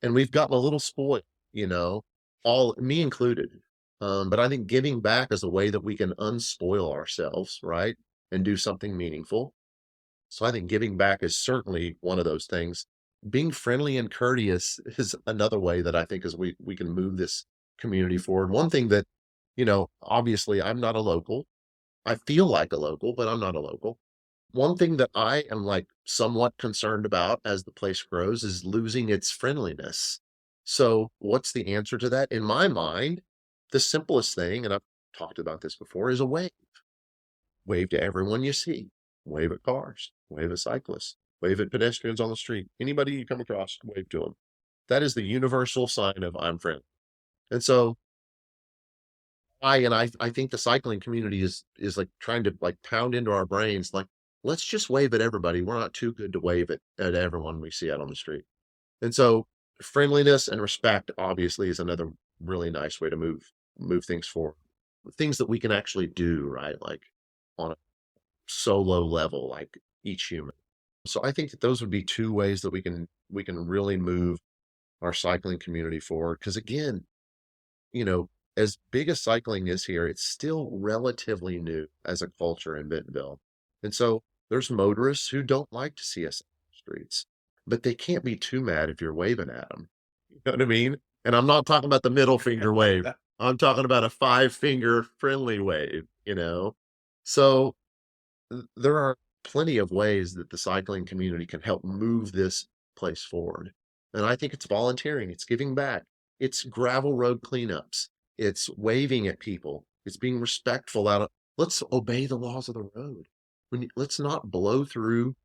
And we've gotten a little spoiled, all me included. But I think giving back is a way that we can unspoil ourselves, right? And do something meaningful. So I think giving back is certainly one of those things. Being friendly and courteous is another way that I think is we can move this community forward. One thing that, obviously I'm not a local. I feel like a local, but I'm not a local. One thing that I am like somewhat concerned about as the place grows is losing its friendliness. So what's the answer to that? In my mind, the simplest thing, and I've talked about this before, is a wave. Wave to everyone you see. Wave at cars. Wave at cyclists. Wave at pedestrians on the street. Anybody you come across, wave to them. That is the universal sign of I'm friendly. And so I think the cycling community is like trying to like pound into our brains, like, let's just wave at everybody. We're not too good to wave at everyone we see out on the street. And so friendliness and respect obviously is another really nice way to move things forward. Things that we can actually do, right? Like on a solo level, like each human. So I think that those would be two ways that we can really move our cycling community forward. Because again, as big as cycling is here, it's still relatively new as a culture in Bentonville. And so there's motorists who don't like to see us on the streets, but they can't be too mad if you're waving at them. You know what I mean? And I'm not talking about the middle finger wave. I'm talking about a 5-finger friendly wave, So there are plenty of ways that the cycling community can help move this place forward. And I think it's volunteering, it's giving back, it's gravel road cleanups, it's waving at people, it's being respectful out of, let's obey the laws of the road. Let's not blow through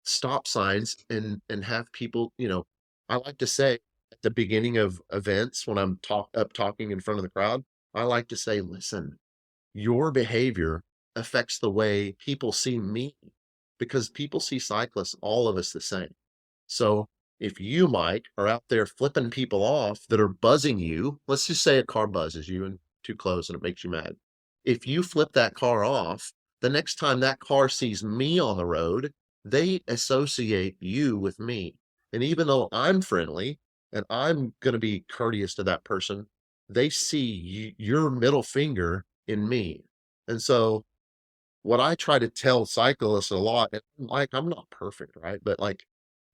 stop signs and have people, I like to say at the beginning of events when I'm talking in front of the crowd, I like to say, listen, your behavior affects the way people see me because people see cyclists, all of us the same. So if you, Mike, are out there flipping people off that are buzzing you, let's just say a car buzzes you and too close and it makes you mad. If you flip that car off, the next time that car sees me on the road, they associate you with me. And even though I'm friendly and I'm going to be courteous to that person, they see your middle finger in me. And so what I try to tell cyclists a lot, and like, I'm not perfect, right? But like,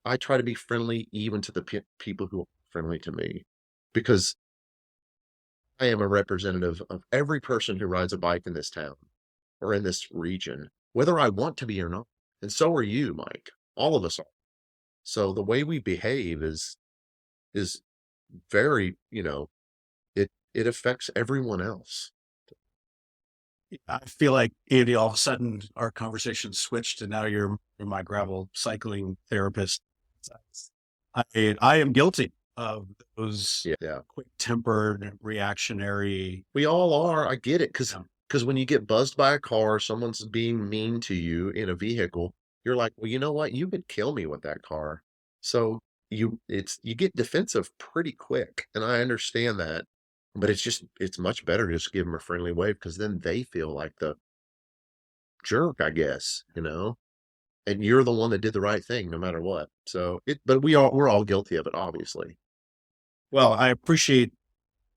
I try to be friendly even to the people who are friendly to me because I am a representative of every person who rides a bike in this town or in this region, whether I want to be or not. And so are you, Mike. All of us are. So the way we behave is very, it affects everyone else. I feel like, Andy, all of a sudden our conversation switched and now you're my gravel cycling therapist. I am guilty of those Yeah. quick-tempered, reactionary. We all are. I get it. Yeah. Because when you get buzzed by a car, someone's being mean to you in a vehicle, you're like, well, you know what? You could kill me with that car. So you get defensive pretty quick. And I understand that. But it's much better to just give them a friendly wave because then they feel like the jerk, I guess, and you're the one that did the right thing no matter what. So but we're all guilty of it, obviously. Well, I appreciate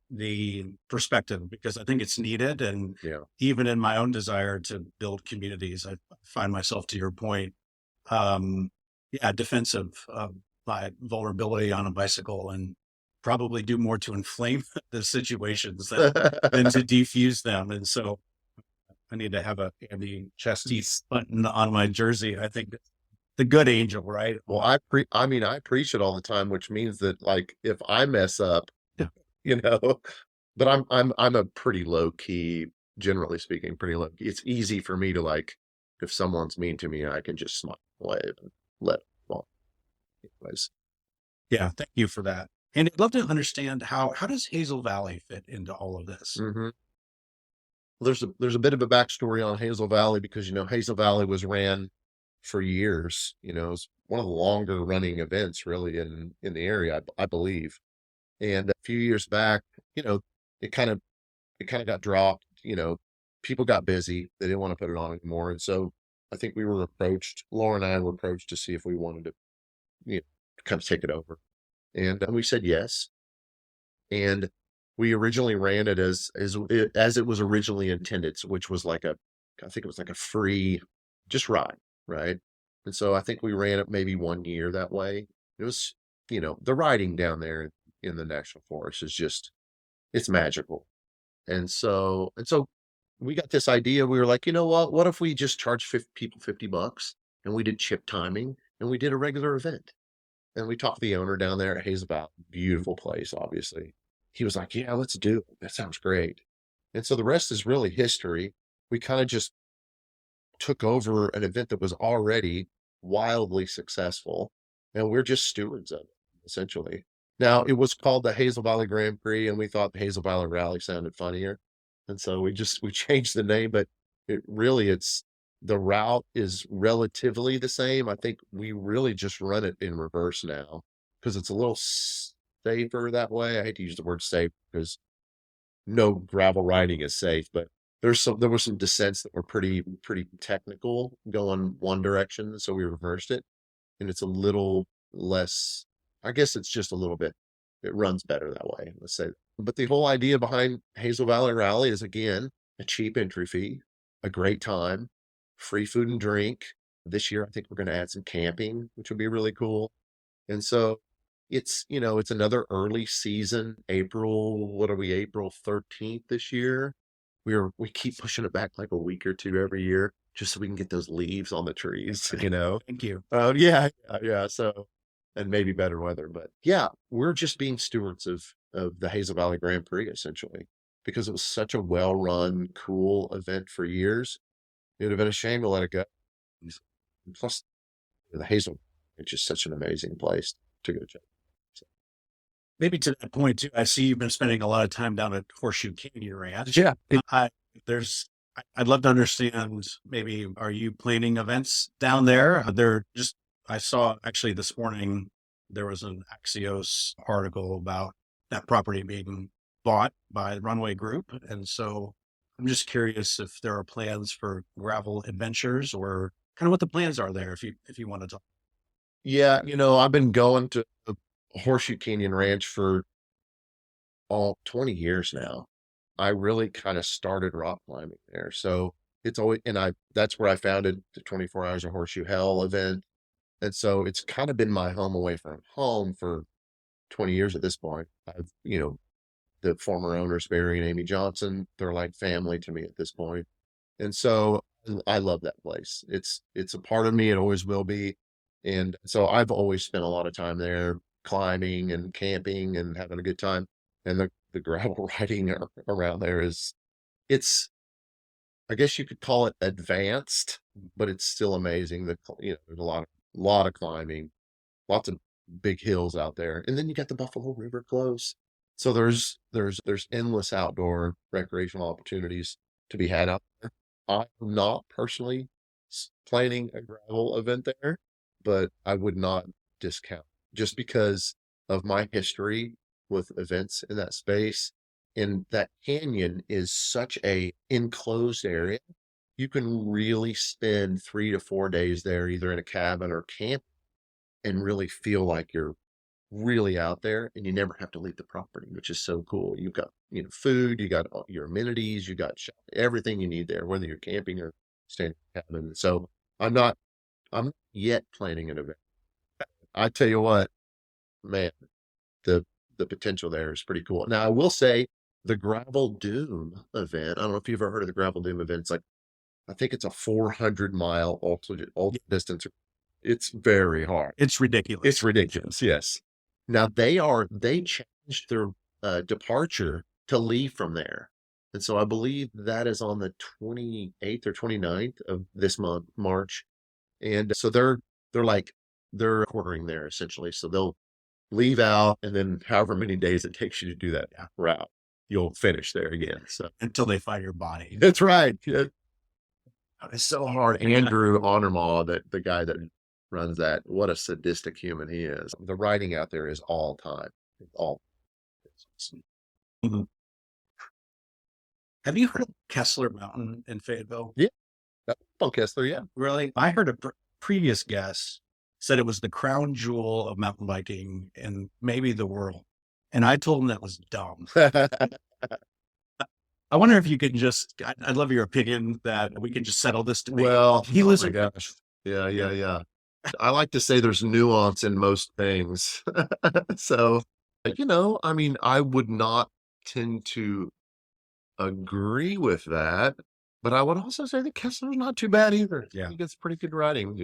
the perspective because I think it's needed. And Yeah. even in my own desire to build communities, I find myself, to your point, defensive of my vulnerability on a bicycle and probably do more to inflame the situations than to defuse them. And so I need to have a Andy Chasteen button on my jersey. I think the good angel, right? Well, I preach it all the time, which means that like if I mess up, Yeah. you know, but I'm a pretty low key, generally speaking, pretty low key. It's easy for me to like if someone's mean to me, I can just smile, wave, and let it fall. Anyways. Yeah, thank you for that. And I'd love to understand how does Hazel Valley fit into all of this? Hmm. There's a bit of a backstory on Hazel Valley because Hazel Valley was ran for years. It's one of the longer running events really in the area, I believe. And a few years back, you know, it kind of it kind of got dropped. People got busy; they didn't want to put it on anymore. And so I think we were approached. Laura and I were approached to see if we wanted to, you know, kind of take it over, and we said yes. And we originally ran it as it was originally intended, which was I think it was like a free, just ride, right? And so I think we ran it maybe 1 year that way. It was, the riding down there in the national forest is just, it's magical. And so we got this idea. We were like, you know what? What if we just charge people $50 and we did chip timing and we did a regular event? And we talked to the owner down there at Hayes about beautiful place, obviously. He was like, yeah, let's do it. That sounds great. And so the rest is really history. We kind of just took over an event that was already wildly successful, and we're just stewards of it, essentially. Now, it was called the Hazel Valley Grand Prix, and we thought the Hazel Valley Rally sounded funnier. And so we changed the name, but it's the route is relatively the same. I think we really just run it in reverse now because it's a little safer that way. I hate to use the word safe because no gravel riding is safe, but there were some descents that were pretty technical going one direction, so we reversed it, and it's a little less. I guess it's just a little bit. It runs better that way. Let's say. But the whole idea behind Hazel Valley Rally is again a cheap entry fee, a great time, free food and drink. This year, I think we're going to add some camping, which would be really cool. And so it's another early season, what are we, April 13th this year? We keep pushing it back like a week or two every year. just so we can get those leaves on the trees, Thank you. Yeah, yeah, yeah. So, and maybe better weather, but yeah, we're just being stewards of the Hazel Valley Grand Prix essentially, because it was such a well-run, cool event for years. It would have been a shame to let it go. Plus, the Hazel, it's just such an amazing place to go check. So, Maybe to that point too, I see you've been spending a lot of time down at Horseshoe Canyon Ranch. yeah, I there's I'd love to understand, maybe, are you planning events down there? There just I saw actually this morning there was an Axios article about that property being bought by the Runway Group. And so I'm just curious if there are plans for gravel adventures, or kind of what the plans are there, if you want to talk. yeah. I've been going to Horseshoe Canyon Ranch for all 20 years now. I really kind of started rock climbing there. So it's always, and that's where I founded the 24 Hours of Horseshoe Hell event. And so it's kind of been my home away from home for 20 years at this point. The former owners, Barry and Amy Johnson, they're like family to me at this point. And so I love that place. It's a part of me. It always will be. And so I've always spent a lot of time there climbing and camping and having a good time. And the gravel riding around there it's, I guess you could call it advanced, but it's still amazing. There's a lot of climbing, lots of big hills out there. And then you got the Buffalo River close. So there's endless outdoor recreational opportunities to be had out there. I'm not personally planning a gravel event there, but I would not discount, just because of my history with events in that space. And that canyon is such a enclosed area. You can really spend 3 to 4 days there, either in a cabin or camp, and really feel like you're really out there, and you never have to leave the property, which is so cool. You've got, food, you got all your amenities, you got everything you need there, whether you're camping or staying in a cabin. So I'm not yet planning an event. I tell you what, man, the the potential there is pretty cool. Now I will say the Gravel Doom event. I don't know if you've ever heard of the Gravel Doom event. It's like, I think it's a 400-mile ultra distance. It's very hard. It's ridiculous. It's ridiculous. Yes. Now they changed their departure to leave from there. And so I believe that is on the 28th or 29th of this month, March. And so they're quartering there essentially. So they'll leave out, and then however many days it takes you to do that route, you'll finish there again. So Until they find your body. that's right. Yeah. It's so hard. Andrew Honormaw, the guy that runs that, what a sadistic human he is. The writing out there is all time. It's all. Mhm. Have you heard of Kessler Mountain in Fayetteville? Yeah. Paul Kessler, yeah. Really? I heard a previous guest said it was the crown jewel of mountain biking and maybe the world. And I told him that was dumb. I wonder if you could I'd love your opinion, that we can just settle this debate. Well, he oh was my gosh. Yeah, yeah, yeah. I like to say there's nuance in most things. So, I mean, I would not tend to agree with that, but I would also say that Kessler's not too bad either. Yeah. I think it's pretty good writing,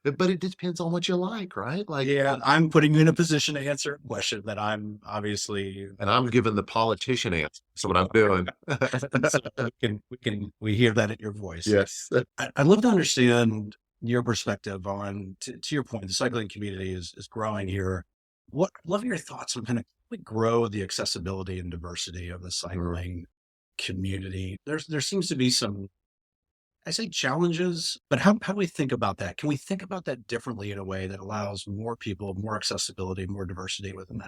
but it depends on what you like, right? Like, Yeah, I'm putting you in a position to answer a question that I'm obviously, and I'm giving the politician answer. That's what I'm doing. so we hear that in your voice. Yes. I'd love to understand your perspective on, to your point, the cycling community is growing here. Love your thoughts on kind of how we grow the accessibility and diversity of the cycling community. There seems to be some, I say, challenges, but how do we think about that? Can we think about that differently in a way that allows more people, more accessibility, more diversity within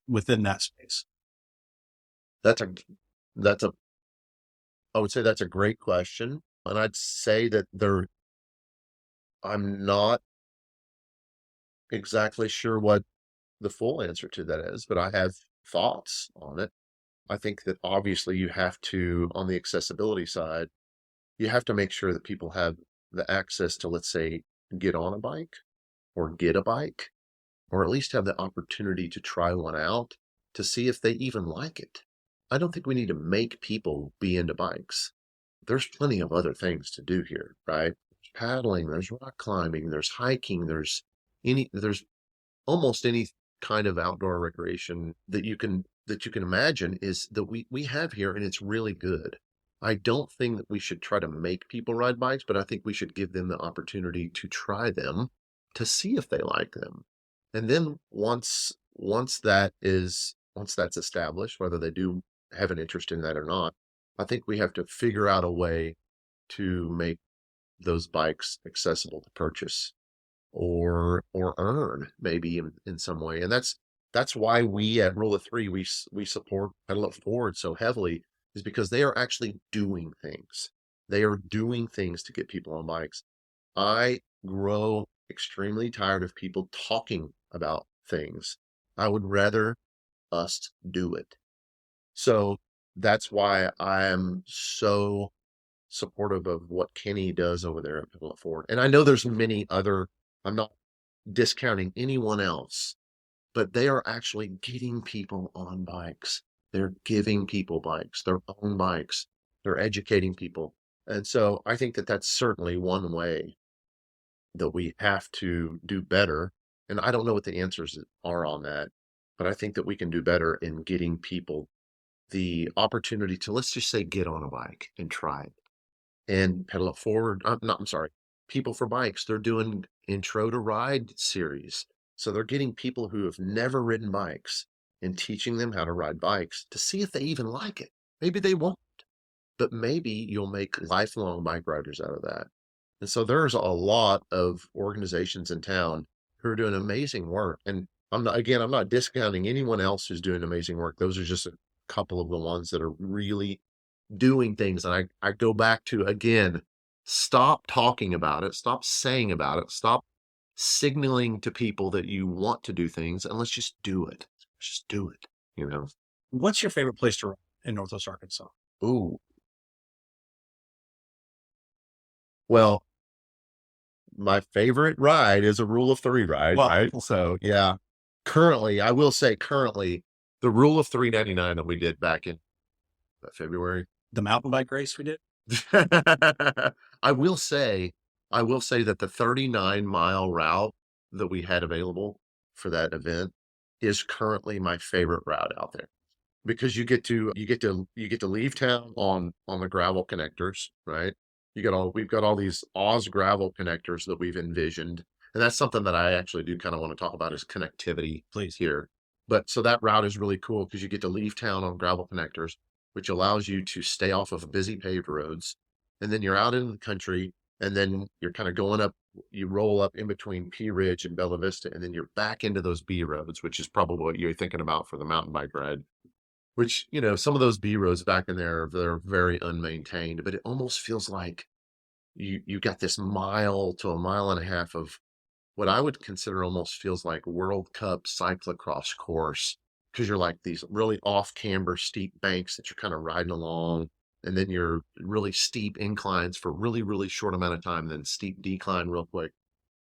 within that space? That's a, that's a, I would say that's a great question. And I'd say that I'm not exactly sure what the full answer to that is, but I have thoughts on it. I think that obviously you have to, on the accessibility side, you have to make sure that people have the access to, let's say, get on a bike or get a bike, or at least have the opportunity to try one out to see if they even like it. I don't think we need to make people be into bikes. there's plenty of other things to do here, right? Paddling, there's rock climbing, there's hiking, there's almost any kind of outdoor recreation that you can imagine is that we have here, and it's really good. I don't think that we should try to make people ride bikes, but I think we should give them the opportunity to try them to see if they like them. And then once that's established, whether they do have an interest in that or not, I think we have to figure out a way to make those bikes accessible to purchase or earn maybe in some way. And that's why we at Rule of Three we support Pedal It Forward so heavily, is because they are actually doing things. They are doing things to get people on bikes. I grow extremely tired of people talking about things. I would rather us do it. So that's why I am so supportive of what Kenny does over there at Pedal It Forward. And I know there's many other, I'm not discounting anyone else, but they are actually getting people on bikes. They're giving people bikes, their own bikes. They're educating people. And so I think that that's certainly one way that we have to do better. And I don't know what the answers are on that, but I think that we can do better in getting people the opportunity to, let's just say, get on a bike and try it and Pedal It Forward. I'm sorry, People for Bikes. They're doing Intro to Ride series. So they're getting people who have never ridden bikes and teaching them how to ride bikes to see if they even like it. Maybe they won't, but maybe you'll make lifelong bike riders out of that. And so there's a lot of organizations in town who are doing amazing work. And I'm not discounting anyone else who's doing amazing work. Those are just a couple of the ones that are really doing things. And I go back to, again, stop talking about it, stop saying about it, stop signaling to people that you want to do things, and let's just do it. Just do it, you know? What's your favorite place to run in Northwest Arkansas? Ooh, well, my favorite ride is a Rule of Three ride, Well, right? So yeah, currently, I will say currently, the Rule of 399 that we did back in February. the mountain bike race we did. I will say, I will say that the 39-mile route that we had available for that event is currently my favorite route out there, because you get to leave town on the gravel connectors, right? We've got all these Oz gravel connectors that we've envisioned. And that's something that I actually do kind of want to talk about, is connectivity, Please. here. But so that route is really cool because you get to leave town on gravel connectors, which allows you to stay off of busy paved roads. And then you're out in the country, and then you're kind of going up, you roll up in between Pea Ridge and Bella Vista, and then you're back into those B roads, which is probably what you're thinking about for the mountain bike ride. Which, some of those B roads back in there, they're very unmaintained, but it almost feels like you got this mile to a mile and a half of what I would consider almost feels like World Cup cyclocross course, because you're like these really off camber steep banks that you're kind of riding along, and then you're really steep inclines for really, really short amount of time, then steep decline real quick.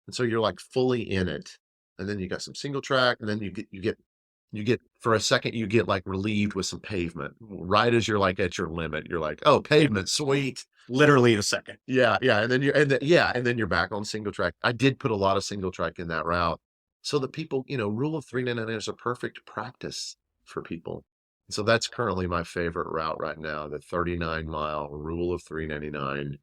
And so you're like fully in it. And then you got some single track, and then you get for a second, you get like relieved with some pavement. Right as you're like at your limit, you're like, oh, pavement, sweet. Literally a second. Yeah, yeah. And then you're back on single track. I did put a lot of single track in that route. So that people, Rule of 399 is a perfect practice for people. So that's currently my favorite route right now, the 39-mile Rule of 399,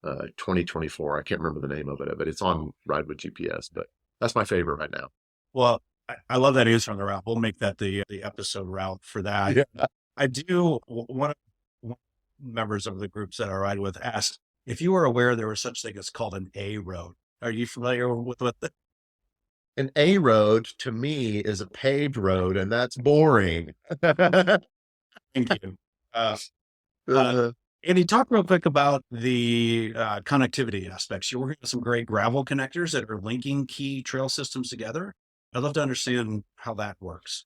2024. I can't remember the name of it, but it's on Ride with GPS, but that's my favorite right now. Well, I love that answer on the route. We'll make that the episode route for that. Yeah. I do. One of members of the groups that I ride with asked if you were aware there was such thing as called an A road. Are you familiar with what the An A road to me is a paved road, and that's boring. thank you? And you talk real quick about the connectivity aspects. You're working with some great gravel connectors that are linking key trail systems together. I'd love to understand how that works.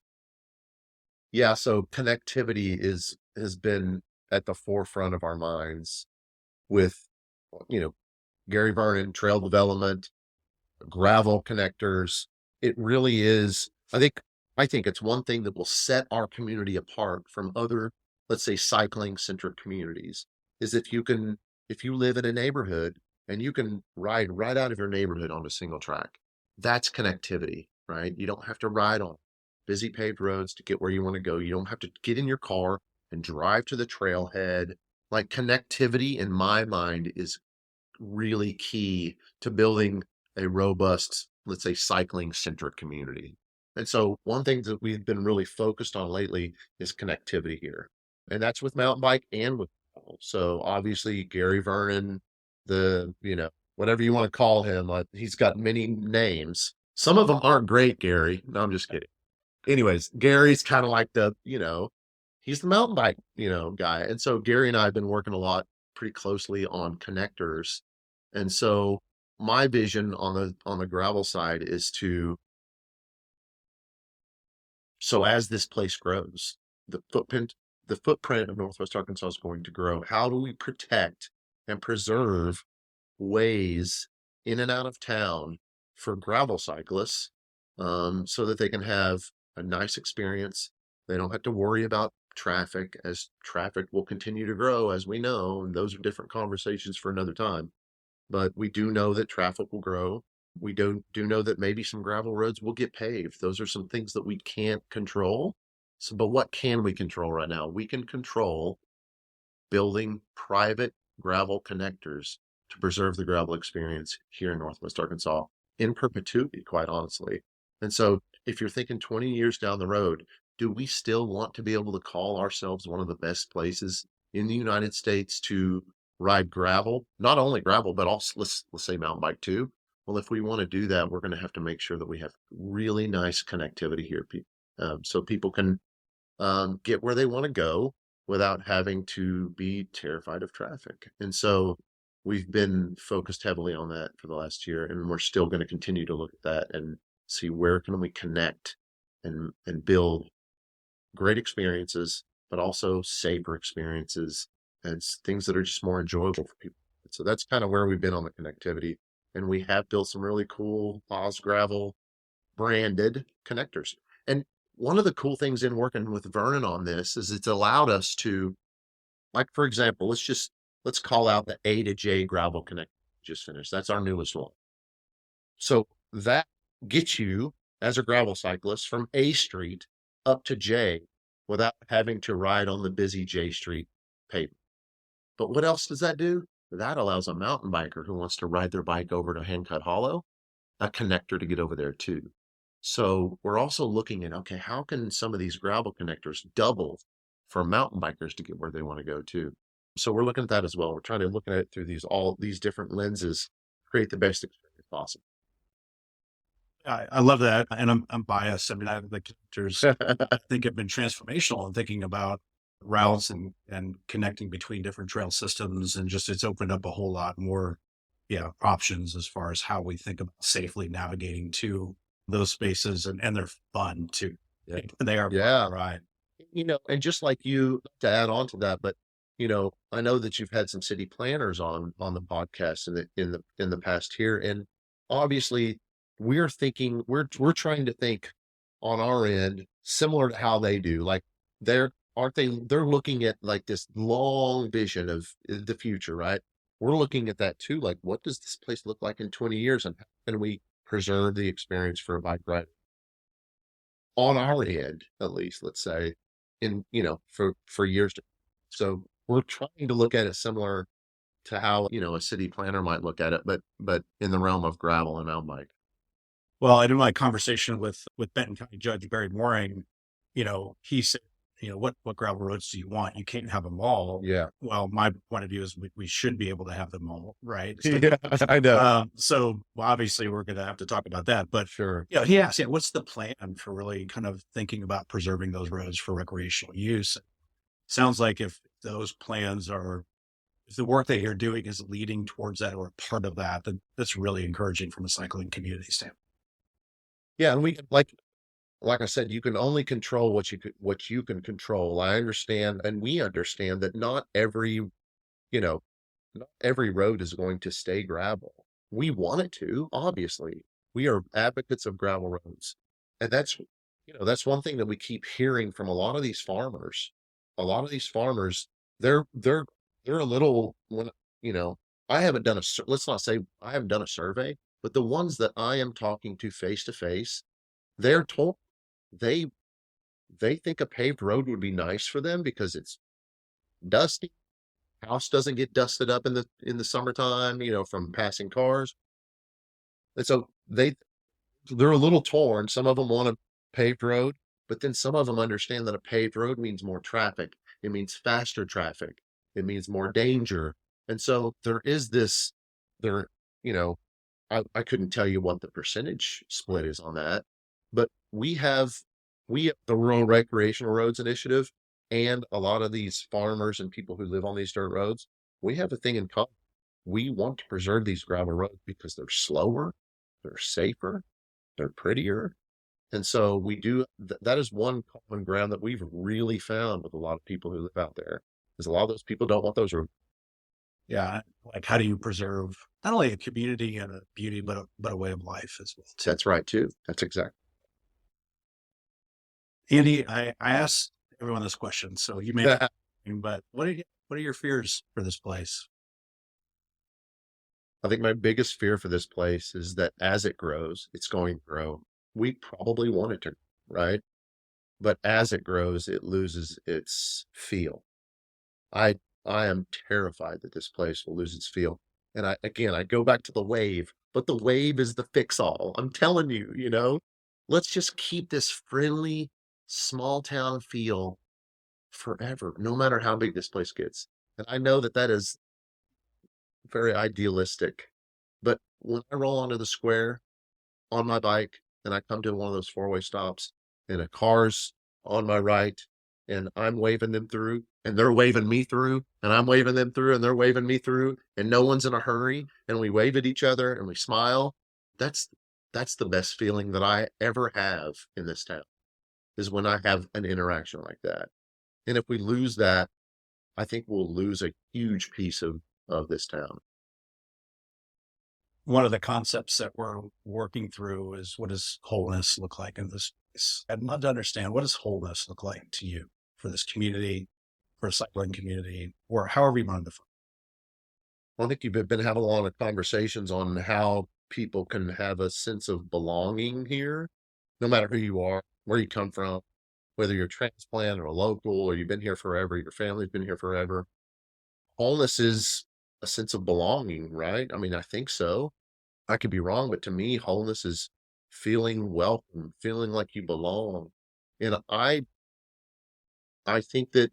Yeah, so connectivity has been at the forefront of our minds with, Gary Vernon, trail development, gravel connectors. It really is. I think it's one thing that will set our community apart from other, let's say, cycling centric communities, is if you live in a neighborhood and you can ride right out of your neighborhood on a single track, that's connectivity, right? You don't have to ride on busy paved roads to get where you want to go. You don't have to get in your car and drive to the trailhead. Like connectivity in my mind is really key to building a robust, let's say, cycling centric community. And so one thing that we've been really focused on lately is connectivity here. And that's with mountain bike and with travel. So obviously Gary Vernon, whatever you want to call him, he's got many names. Some of them aren't great, Gary. No, I'm just kidding. Anyways, Gary's kind of like he's the mountain bike, guy. And so Gary and I have been working a lot pretty closely on connectors. And so my vision on the gravel side is so as this place grows, the footprint of Northwest Arkansas is going to grow. How do we protect and preserve ways in and out of town for gravel cyclists, so that they can have a nice experience? They don't have to worry about traffic, as traffic will continue to grow, as we know, and those are different conversations for another time. But we do know that traffic will grow. We do know that maybe some gravel roads will get paved. Those are some things that we can't control. So, but what can we control right now? We can control building private gravel connectors to preserve the gravel experience here in Northwest Arkansas in perpetuity, quite honestly. And so if you're thinking 20 years down the road, do we still want to be able to call ourselves one of the best places in the United States to ride gravel? Not only gravel, but also let's say mountain bike too. Well, if we want to do that, we're going to have to make sure that we have really nice connectivity here, so people can get where they want to go without having to be terrified of traffic. And so we've been focused heavily on that for the last year, and we're still going to continue to look at that and see where can we connect and build great experiences, but also safer experiences and things that are just more enjoyable for people. So that's kind of where we've been on the connectivity. And we have built some really cool Oz Gravel branded connectors. And one of the cool things in working with Vernon on this is it's allowed us to, like, for example, let's call out the A to J gravel connect just finished. That's our newest one. So that gets you as a gravel cyclist from A Street up to J without having to ride on the busy J Street pavement. But what else does that do? That allows a mountain biker who wants to ride their bike over to Handcut Hollow a connector to get over there too. So we're also looking at, okay, how can some of these gravel connectors double for mountain bikers to get where they want to go too? So we're looking at that as well. We're trying to look at it through all these different lenses, create the best experience possible. I love that, and I'm biased. I mean, the characters I think have been transformational in thinking about routes and connecting between different trail systems, and just it's opened up a whole lot more, yeah, options as far as how we think about safely navigating to those spaces, and they're fun too. Yeah. They are fun Yeah. to ride. And just like you, to add on to that, but I know that you've had some city planners on the podcast in the past here, and obviously we're trying to think on our end similar to how they do. Like they're looking at like this long vision of the future, right? We're looking at that too. Like, what does this place look like in 20 years, and how can we preserve the experience for a bike ride on our end, at least, let's say, for years to. So we're trying to look at it similar to how, a city planner might look at it, but in the realm of gravel and mountain bike. Well, and in my conversation with Benton County Judge Barry Mooring, he said, what gravel roads do you want? You can't have them all. Yeah. Well, my point of view is we should be able to have them all, right? So, Yeah, I know. well, obviously we're going to have to talk about that, but Sure. he asked, what's the plan for really kind of thinking about preserving those roads for recreational use? Sounds like if those plans if the work that you're doing is leading towards that or part of that, then that's really encouraging from a cycling community standpoint. Yeah, and we like I said, you can only control what you can control. I understand, and we understand that you know, not every road is going to stay gravel. We want it to, obviously. We are advocates of gravel roads. And that's one thing that we keep hearing from a lot of these farmers. A lot of these farmers, they're They're a little when you know, I haven't done let's not say I haven't done a survey, but the ones that I am talking to face, they're told they they think a paved road would be nice for them because it's dusty. House doesn't get dusted up in the summertime, from passing cars. And so they're a little torn. Some of them want a paved road, but then some of them understand that a paved road means more traffic. It means faster traffic. It means more danger. And so there is this, there, you know, I couldn't tell you what the percentage split is on that, but we have the Rural Recreational Roads Initiative and a lot of these farmers and people who live on these dirt roads. We have a thing in common. We want to preserve these gravel roads because they're slower, they're safer, they're prettier. And so we do that is one common ground that we've really found with a lot of people who live out there. Because a lot of those people don't want those roads. Yeah. Like, how do you preserve not only a community and a beauty, but a way of life as well, too? That's right too. That's exactly. Andy, I asked everyone this question, so you may not, but what are your fears for this place? I think my biggest fear for this place is that as it grows, it's going to grow. We probably want it to, right? But as it grows, it loses its feel. I I am terrified that this place will lose its feel. And I go back to the wave, but the wave is the fix all. I'm telling you, let's just keep this friendly small town feel forever, no matter how big this place gets. And I know that that is very idealistic, but when I roll onto the square on my bike and I come to one of those four-way stops and a car's on my right and I'm waving them through and they're waving me through and I'm waving them through and they're waving me through and no one's in a hurry and we wave at each other and we smile. That's that's the best feeling that I ever have in this town is when I have an interaction like that. And if we lose that, I think we'll lose a huge piece of this town. One of the concepts that we're working through is, what does wholeness look like in this space? I'd love to understand, what does wholeness look like to you for this community, for a cycling community, or however you want to define I think you've been having a lot of conversations on how people can have a sense of belonging here, no matter who you are, where you come from, whether you're a transplant or a local, or you've been here forever, your family's been here forever. Wholeness is a sense of belonging, right? I mean, I think so. I could be wrong, but to me, wholeness is feeling welcome, feeling like you belong. And I think that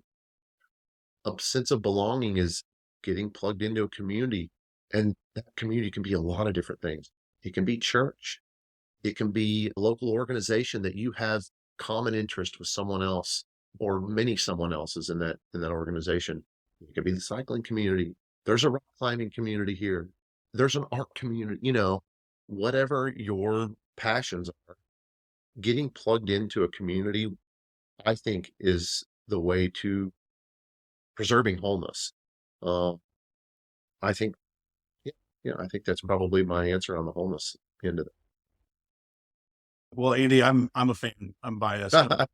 a sense of belonging is getting plugged into a community. And that community can be a lot of different things. It can be church. It can be a local organization that you have common interest with someone else or many someone else's in that organization. It could be the cycling community. There's a rock climbing community here. There's an art community, whatever your passions are, getting plugged into a community, I think is the way to preserving wholeness. Uh, I think, yeah, yeah, I think that's probably my answer on the wholeness end of it? Well, Andy, I'm a fan. I'm biased it.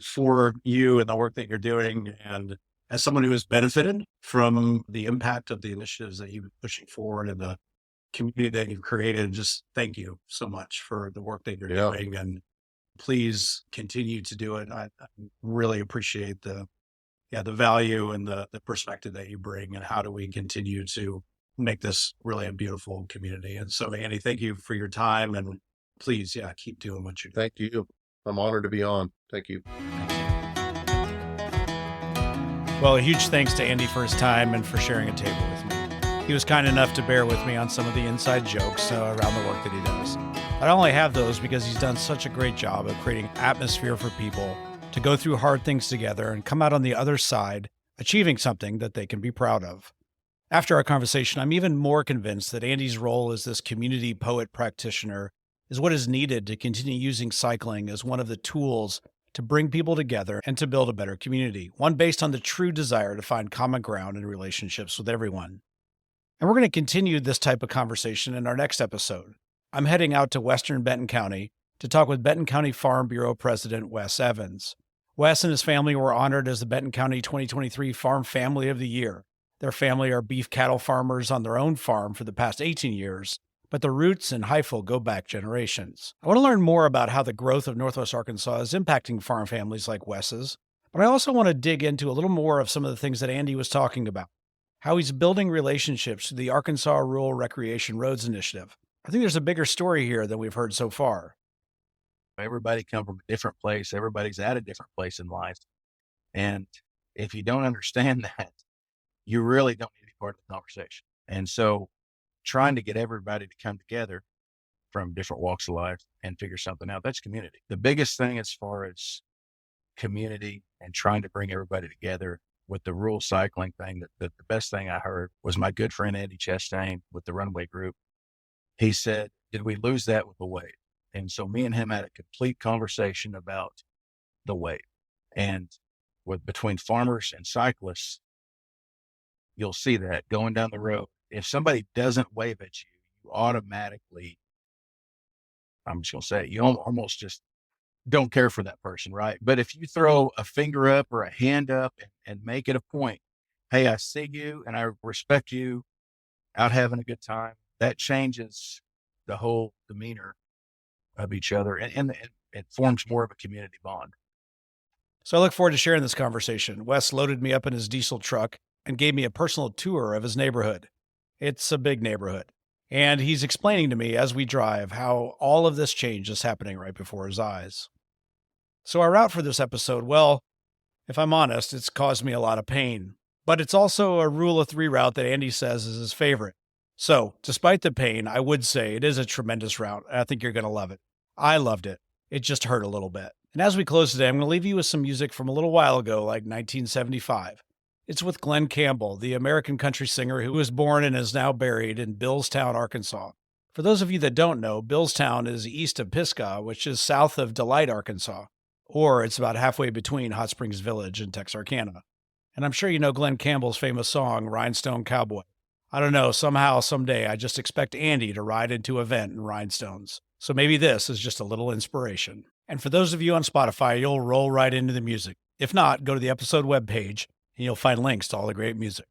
for you and the work that you're doing. And as someone who has benefited from the impact of the initiatives that you've been pushing forward and the community that you've created, just thank you so much for the work that you're Yeah. doing. And please continue to do it. I really appreciate the value and the perspective that you bring, and how do we continue to make this really a beautiful community. And so, Andy, thank you for your time, and please, keep doing what you're doing. Thank you. I'm honored to be on. Thank you. Well, a huge thanks to Andy for his time and for sharing a table with me. He was kind enough to bear with me on some of the inside jokes around the work that he does. I only have those because he's done such a great job of creating atmosphere for people to go through hard things together and come out on the other side, achieving something that they can be proud of. After our conversation, I'm even more convinced that Andy's role as this community poet practitioner is what is needed to continue using cycling as one of the tools to bring people together and to build a better community, one based on the true desire to find common ground in relationships with everyone. And we're going to continue this type of conversation in our next episode. I'm heading out to Western Benton County to talk with Benton County Farm Bureau President Wes Evans. Wes and his family were honored as the Benton County 2023 Farm Family of the Year. Their family are beef cattle farmers on their own farm for the past 18 years, but the roots in Heifel go back generations. I want to learn more about how the growth of Northwest Arkansas is impacting farm families like Wes's, but I also want to dig into a little more of some of the things that Andy was talking about, how he's building relationships through the Arkansas Rural Recreation Roads Initiative. I think there's a bigger story here than we've heard so far. Everybody come from a different place. Everybody's at a different place in life. And if you don't understand that, you really don't need to be part of the conversation. And so trying to get everybody to come together from different walks of life and figure something out, that's community. The biggest thing as far as community and trying to bring everybody together with the rural cycling thing, that the best thing I heard was my good friend Andy Chasteen with the Runaway Group. He said, did we lose that with the wave? And so me and him had a complete conversation about the wave. And between farmers and cyclists, you'll see that going down the road. If somebody doesn't wave at you, you automatically, I'm just going to say it, you almost just don't care for that person, right? But if you throw a finger up or a hand up and make it a point, hey, I see you and I respect you, out having a good time, that changes the whole demeanor of each other, and it forms more of a community bond. So I look forward to sharing this conversation. Wes loaded me up in his diesel truck and gave me a personal tour of his neighborhood. It's a big neighborhood. And he's explaining to me as we drive how all of this change is happening right before his eyes. So our route for this episode, well, if I'm honest, it's caused me a lot of pain. But it's also a rule of three route that Andy says is his favorite. So, despite the pain, I would say it is a tremendous route, and I think you're going to love it. I loved it. It just hurt a little bit. And as we close today, I'm going to leave you with some music from a little while ago, like 1975. It's with Glenn Campbell, the American country singer who was born and is now buried in Billstown, Arkansas. For those of you that don't know, Billstown is east of Pisgah, which is south of Delight, Arkansas, or it's about halfway between Hot Springs Village and Texarkana. And I'm sure you know Glenn Campbell's famous song, Rhinestone Cowboy. I don't know, somehow, someday, I just expect Andy to ride into a vent in rhinestones. So maybe this is just a little inspiration. And for those of you on Spotify, you'll roll right into the music. If not, go to the episode webpage and you'll find links to all the great music.